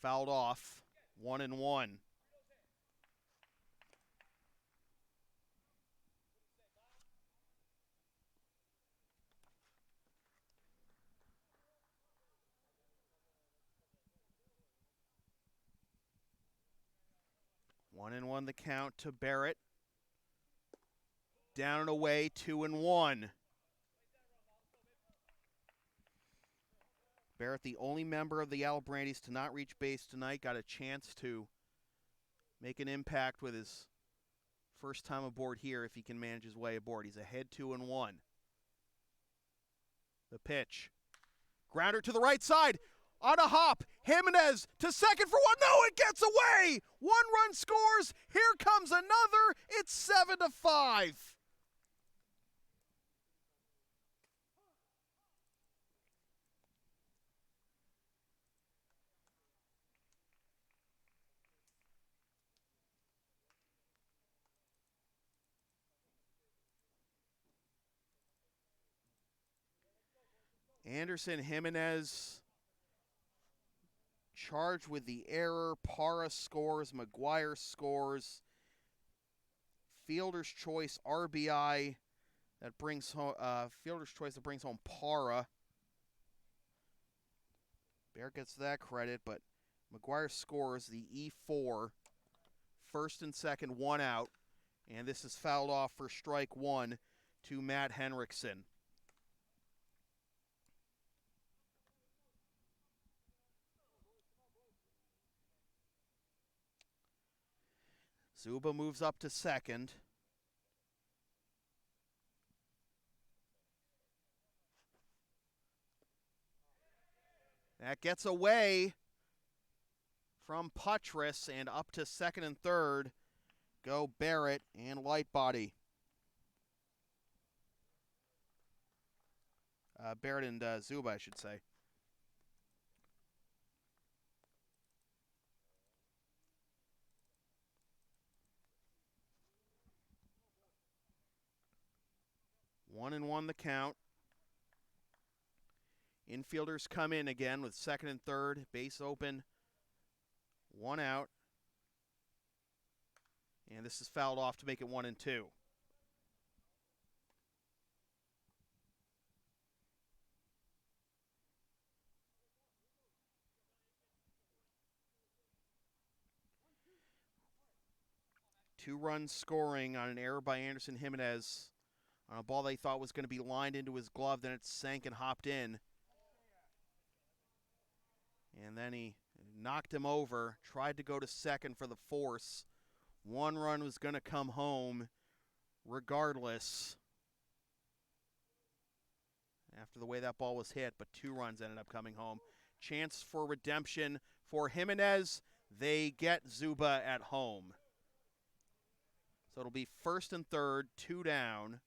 Fouled off, 1-1. One and one the count to Barrett. Down and away, 2-1. Barrett, the only member of the Alibrandis to not reach base tonight, got a chance to make an impact with his first time aboard here if he can manage his way aboard. He's ahead 2-1. The pitch. Grounder to the right side. On a hop, Jimenez to second for one. No, it gets away. 1 run scores. Here comes another. It's 7-5. Anderson, Jimenez charged with the error. Parra scores. McGuire scores. Fielder's choice RBI that brings home fielder's choice that brings home Parra. Barrett gets that credit, but McGuire scores the E4. First and second, 1 out, and this is fouled off for strike 1 to Matt Henriksen. Zuba moves up to second. That gets away from Puttress, and up to second and third go Barrett and Lightbody. Barrett and Zuba, I should say. One and one the count. Infielders come in again with second and third, base open, one out. And this is fouled off to make it 1-2. Two runs scoring on an error by Anderson Jimenez on a ball they thought was going to be lined into his glove. Then it sank and hopped in. And then he knocked him over, tried to go to second for the force. One run was going to come home regardless after the way that ball was hit, but two runs ended up coming home. Chance for redemption for Jimenez. They get Zuba at home. So it'll be first and third, two down.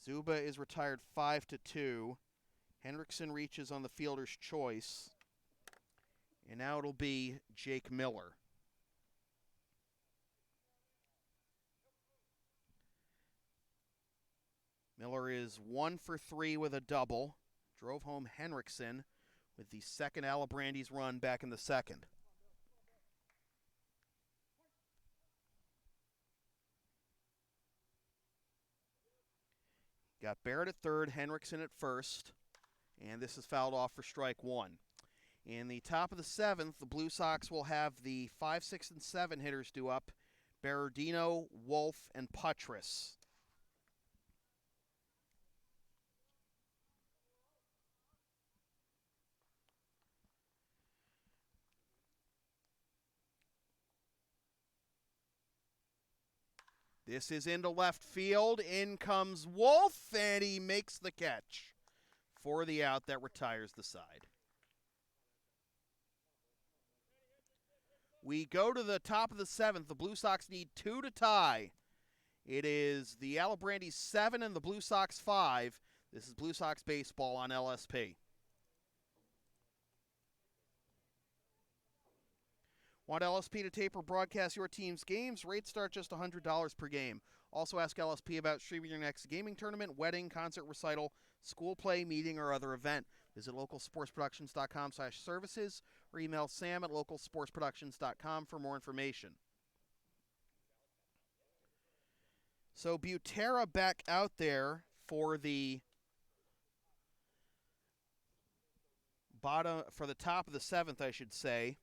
Zuba is retired 5-2. Henriksen reaches on the fielder's choice. And now it'll be Jake Miller. Miller is 1 for 3 with a double. Drove home Henriksen with the second Alibrandis run back in the second. Got Barrett at third, Henriksen at first, and this is fouled off for strike one. In the top of the seventh, the Blue Sox will have the 5, 6, and 7 hitters due up, Berardino, Wolf, and Puttress. This is into left field. In comes Wolf, and he makes the catch for the out that retires the side. We go to the top of the seventh. The Blue Sox need 2 to tie. It is the Alibrandis 7 and the Blue Sox 5. This is Blue Sox baseball on LSP. Want LSP to tape or broadcast your team's games? Rates start just $100 per game. Also ask LSP about streaming your next gaming tournament, wedding, concert recital, school play, meeting, or other event. Visit localsportsproductions.com/services or email sam@localsportsproductions.com for more information. So Butera back out there for the top of the seventh, I should say.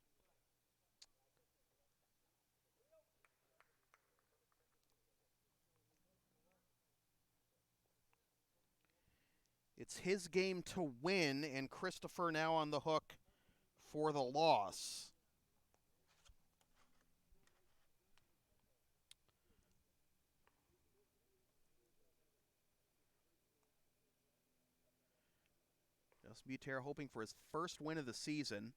It's his game to win, and Christopher now on the hook for the loss. Justin Butera hoping for his first win of the season.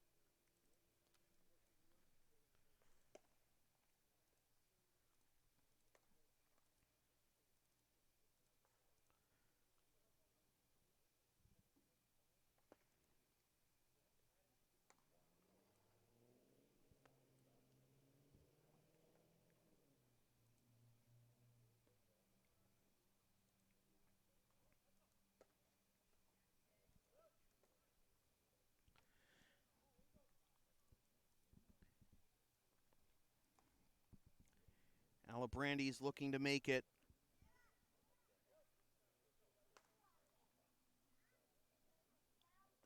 Alibrandis looking to make it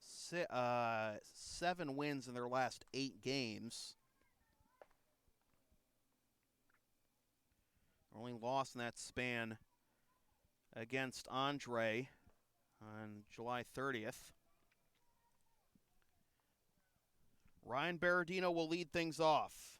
7 wins in their last 8 games. Only lost in that span against Andre on July 30th. Ryan Berardino will lead things off.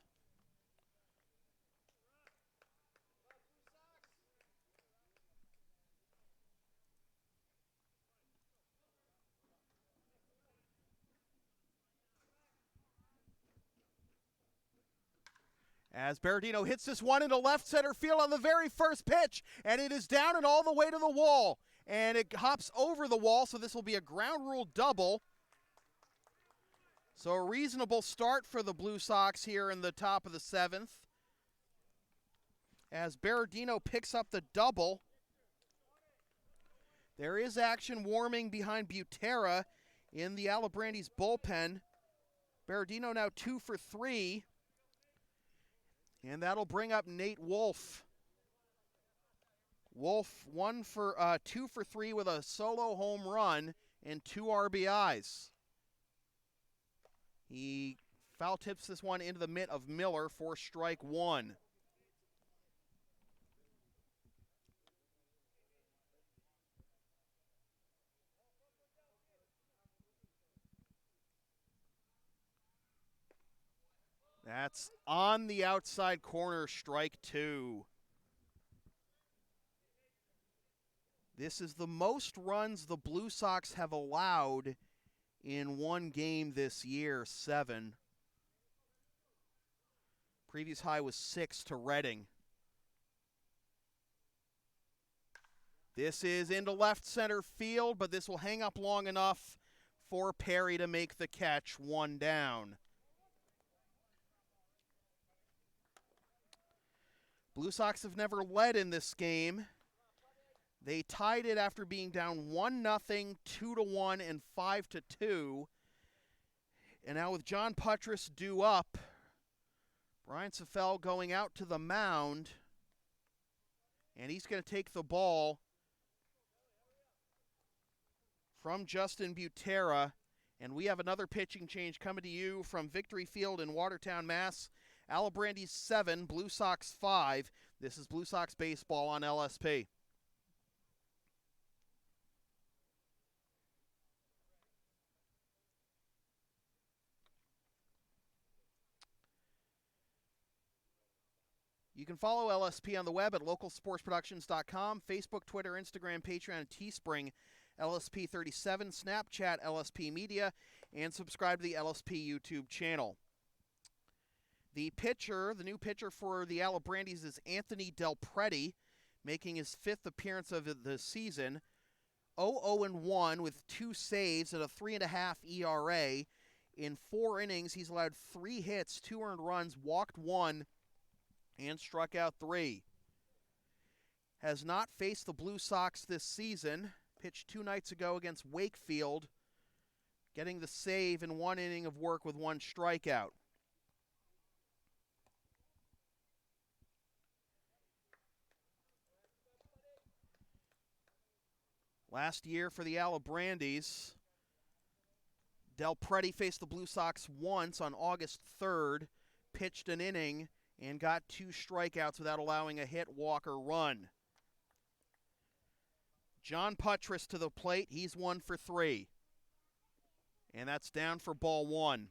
As Berardino hits this one into left center field on the very first pitch, and it is down and all the way to the wall. And it hops over the wall, so this will be a ground rule double. So a reasonable start for the Blue Sox here in the top of the 7th. As Berardino picks up the double. There is action warming behind Butera in the Alibrandis bullpen. Berardino now 2 for 3. And that'll bring up Nate Wolf. Wolf 2 for 3 with a solo home run and 2 RBIs. He foul tips this one into the mitt of Miller for strike 1. That's on the outside corner, strike 2. This is the most runs the Blue Sox have allowed in one game this year, 7. Previous high was 6 to Reading. This is into left center field, but this will hang up long enough for Perry to make the catch, 1 down. Blue Sox have never led in this game. They tied it after being down 1-0, 2-1, and 5-2. And now with John Puttress due up, Brian Safel going out to the mound, and he's going to take the ball from Justin Butera. And we have another pitching change coming to you from Victory Field in Watertown, Mass. Alibrandis 7, Blue Sox 5. This is Blue Sox baseball on LSP. You can follow LSP on the web at localsportsproductions.com, Facebook, Twitter, Instagram, Patreon, and Teespring, LSP37, Snapchat, LSP Media, and subscribe to the LSP YouTube channel. The new pitcher for the Alibrandis is Anthony Del Prete, making his 5th appearance of the season. 0-1 with 2 saves and a 3.5 ERA. In 4 innings, he's allowed 3 hits, 2 earned runs, walked 1, and struck out 3. Has not faced the Blue Sox this season. Pitched 2 nights ago against Wakefield, getting the save in 1 inning of work with 1 strikeout. Last year for the Alibrandis, Del Prete faced the Blue Sox once on August 3rd, pitched an inning, and got 2 strikeouts without allowing a hit, walk, or run. John Puttress to the plate. He's 1 for 3. And that's down for ball 1.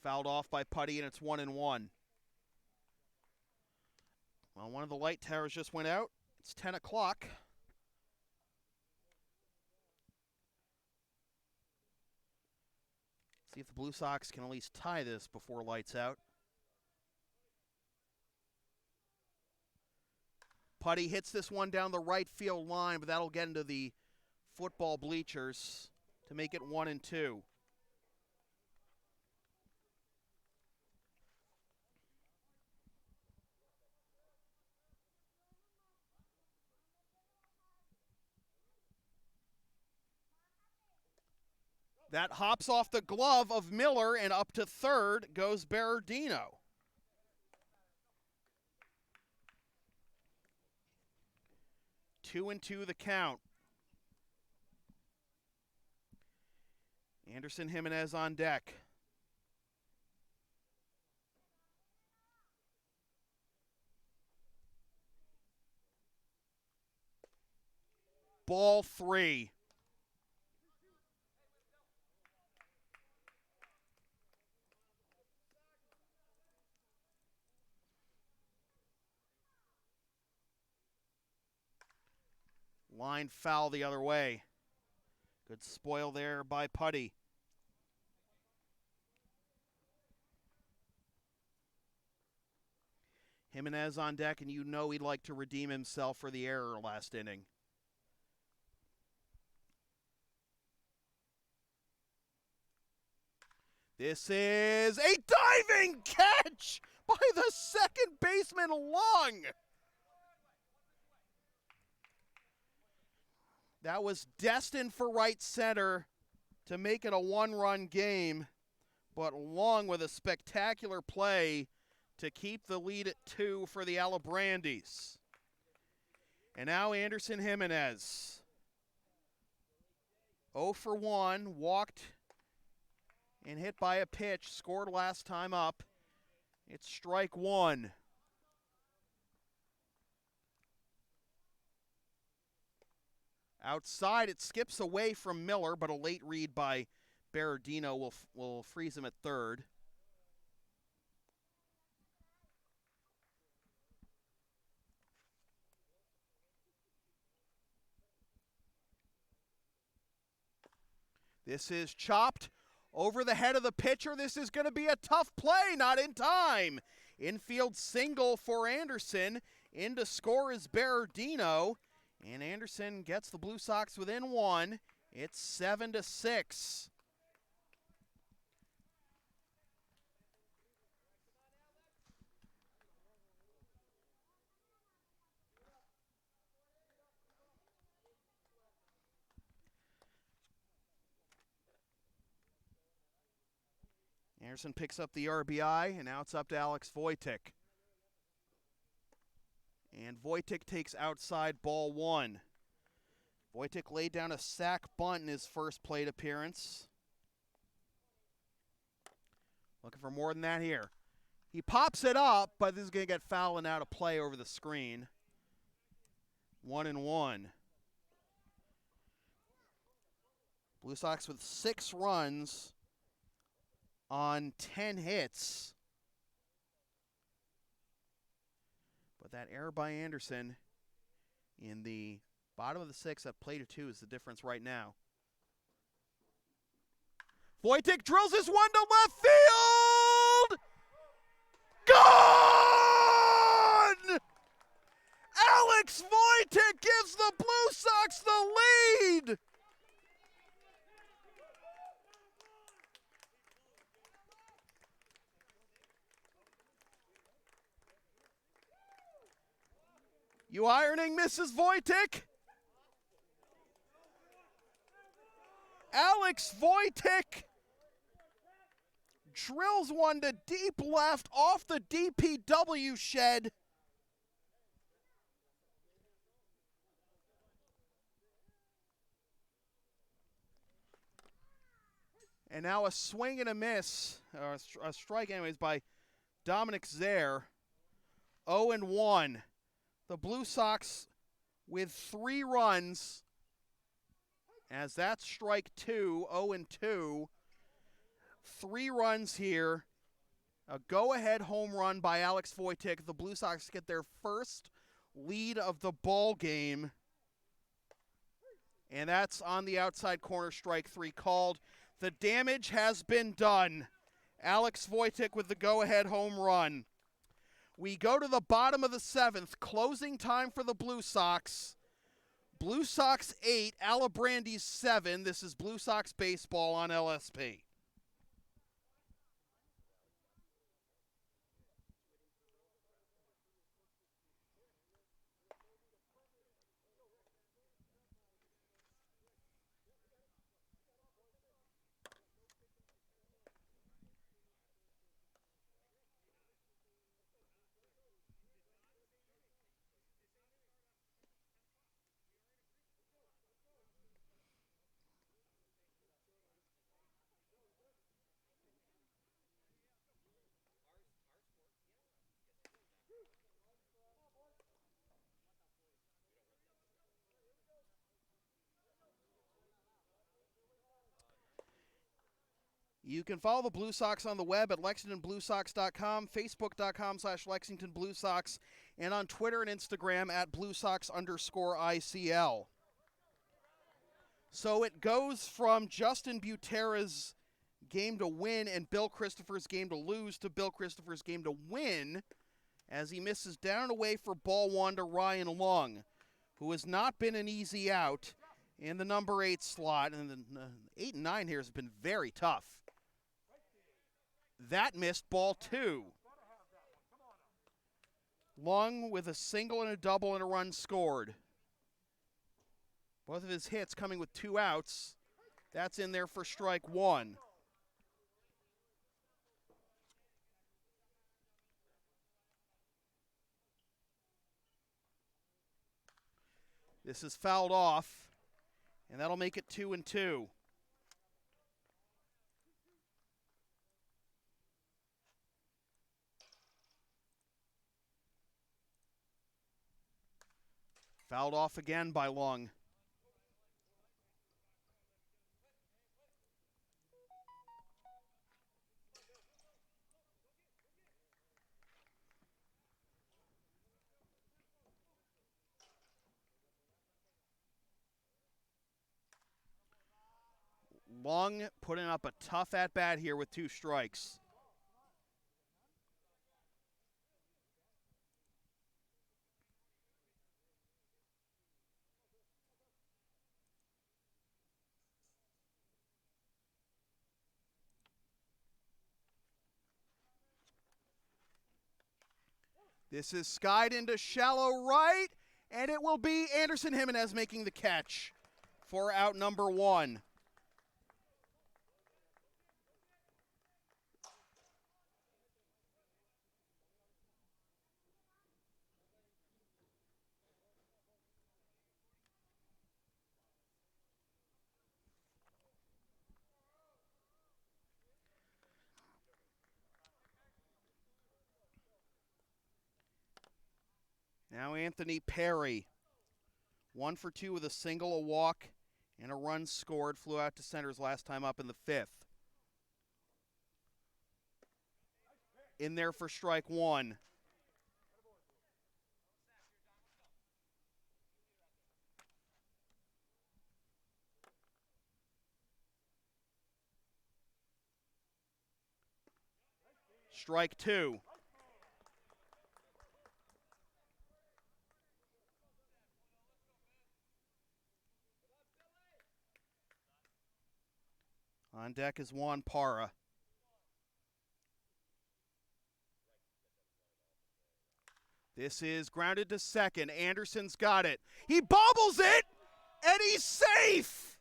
Fouled off by Putty, and it's 1-1. Well, one of the light towers just went out. It's 10 o'clock. See if the Blue Sox can at least tie this before lights out. Putty hits this one down the right field line, but that'll get into the football bleachers to make it 1-2. That hops off the glove of Miller, and up to third goes Berardino. 2-2 the count. Anderson Jimenez on deck. Ball 3. Line foul the other way. Good spoil there by Putty. Jimenez on deck, and you know he'd like to redeem himself for the error last inning. This is a diving catch by the second baseman, Long. That was destined for right center to make it a one-run game, but Long with a spectacular play to keep the lead at 2 for the Alibrandis. And now Anderson Jimenez. 0 for 1, walked and hit by a pitch, scored last time up. It's strike 1. Outside, it skips away from Miller, but a late read by Berardino will freeze him at third. This is chopped over the head of the pitcher. This is going to be a tough play, not in time. Infield single for Anderson. In to score is Berardino. And Anderson gets the Blue Sox within 1. It's 7-6. Anderson picks up the RBI, and now it's up to Alex Wojtek. And Wojtek takes outside ball 1. Wojtek laid down a sac bunt in his first plate appearance. Looking for more than that here. He pops it up, but this is going to get fouled and out of play over the screen. 1-1. Blue Sox with 6 runs on 10 hits. But that error by Anderson in the bottom of the 6th at plate of 2 is the difference right now. Wojtek drills this one to left field! Gone! Alex Wojtek gives the Blue Sox the lead! You ironing, Mrs. Wojtek? Alex Wojtek drills one to deep left off the DPW shed. And now a swing and a miss, or a strike anyways, by Dominic Zaire. 0-1. The Blue Sox with 3 runs, as that's strike 2, 0-2. 3 runs here. A go-ahead home run by Alex Wojtek. The Blue Sox get their first lead of the ball game. And that's on the outside corner, strike 3 called. The damage has been done. Alex Wojtek with the go-ahead home run. We go to the bottom of the 7th, closing time for the Blue Sox. Blue Sox 8, Alibrandis 7. This is Blue Sox baseball on LSP. You can follow the Blue Sox on the web at LexingtonBlueSox.com, Facebook.com/LexingtonBlueSox, and on Twitter and Instagram at BlueSox_ICL. So it goes from Justin Butera's game to win and Bill Christopher's game to lose to Bill Christopher's game to win as he misses down and away for ball 1 to Ryan Lung, who has not been an easy out in the number 8 slot. And the 8 and 9 here has been very tough. That missed ball 2. Lung with a single and a double and a run scored. Both of his hits coming with 2 outs. That's in there for strike 1. This is fouled off, and that'll make it 2 and 2. Fouled off again by Lung. Lung putting up a tough at-bat here with 2 strikes. This is skied into shallow right, and it will be Anderson Jimenez making the catch for out number 1. Now Anthony Perry, 1 for 2 with a single, a walk, and a run scored. Flew out to centers last time up in the 5th. In there for strike 1. Strike 2. On deck is Juan Parra. This is grounded to second. Anderson's got it. He bobbles it, and he's safe.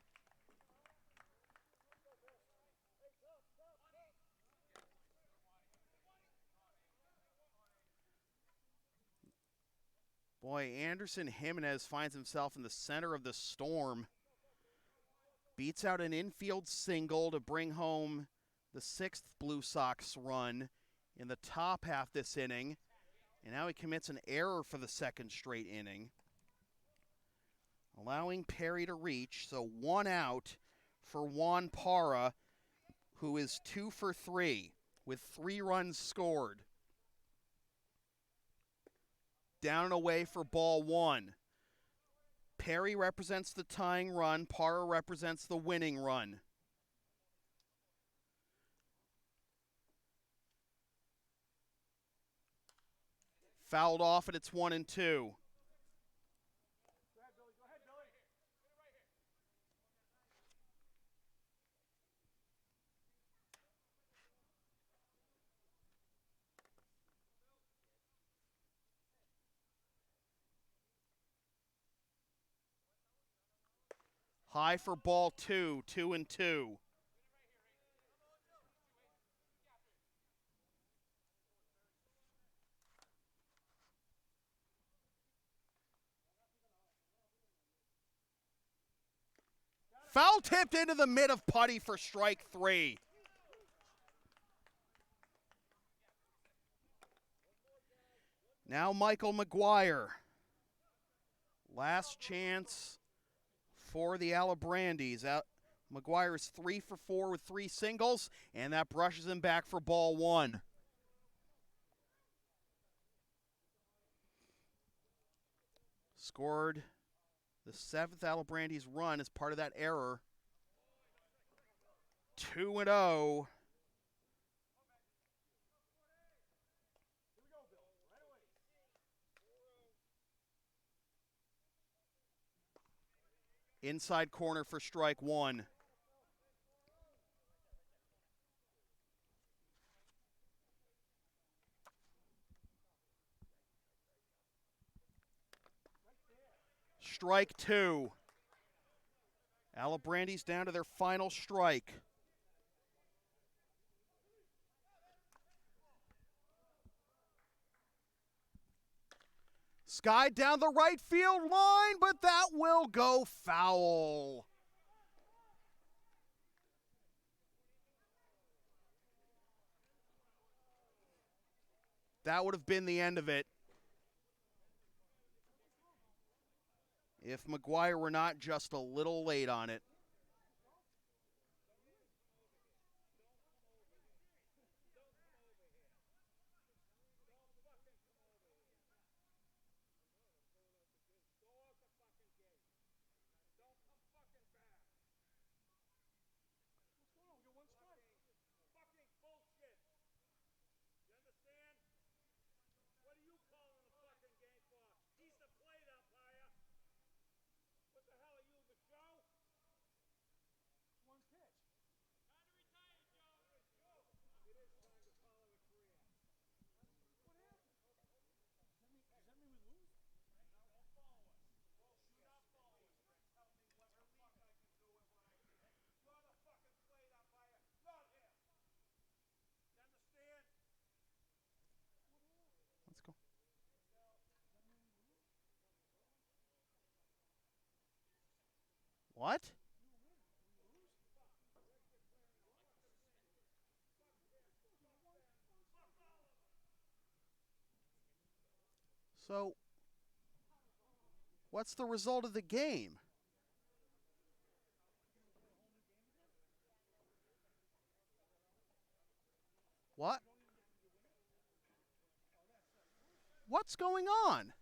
Boy, Anderson Jimenez finds himself in the center of the storm. Beats out an infield single to bring home the 6th Blue Sox run in the top half this inning. And now he commits an error for the 2nd straight inning, allowing Perry to reach. So 1 out for Juan Parra, who is 2 for 3 with 3 runs scored. Down and away for ball 1. Perry represents the tying run. Parra represents the winning run. Fouled off, and it's 1 and 2. High for ball 2, 2 and 2. Foul tipped into the mid of putty for strike 3. Now Michael McGuire. Last chance for the Alibrandis. McGuire is 3 for 4 with 3 singles, and that brushes him back for ball 1. Scored The 7th Alibrandis run is part of that error. 2-0. Inside corner for strike one. Strike two. Alibrandis down to their final strike. Sky down the right field line, but that will go foul. That would have been the end of it if McGuire were not just a little late on it. Let's go. What? So, what's the result of the game? What? What's going on?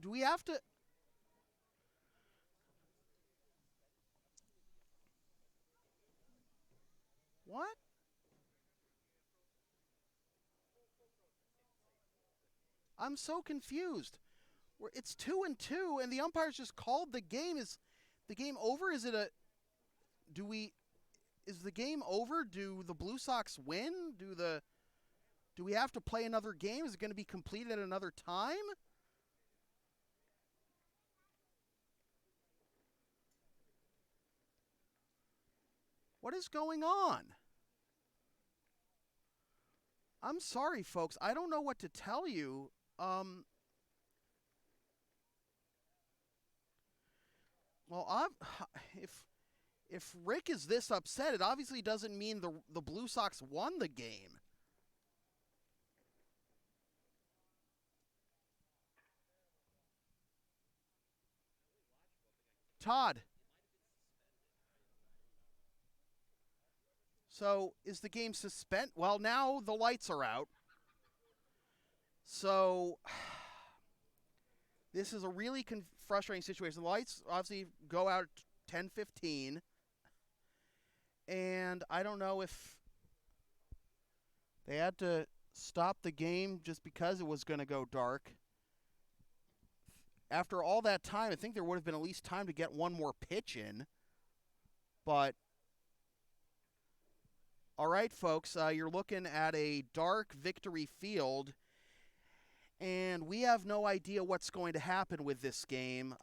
Do we have to... What? I'm so confused. It's 2-2, and the umpires just called the game. Is the game over? Is it a... Is the game over? Do the Blue Sox win? Do we have to play another game? Is it going to be completed at another time? What is going on? I'm sorry, folks. I don't know what to tell you. Well, if Rick is this upset, it obviously doesn't mean the Blue Sox won the game. Todd. So, is the game suspended? Well, now the lights are out. So, this is a really frustrating situation. The lights obviously go out at 10:15. And I don't know if they had to stop the game just because it was going to go dark. After all that time, I think there would have been at least time to get one more pitch in. But, all right, folks, you're looking at a dark Victory Field, and we have no idea what's going to happen with this game.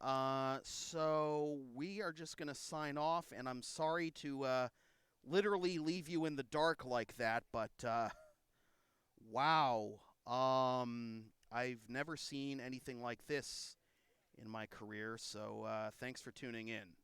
So we are just going to sign off, and I'm sorry to literally leave you in the dark like that, but wow. I've never seen anything like this in my career, so thanks for tuning in.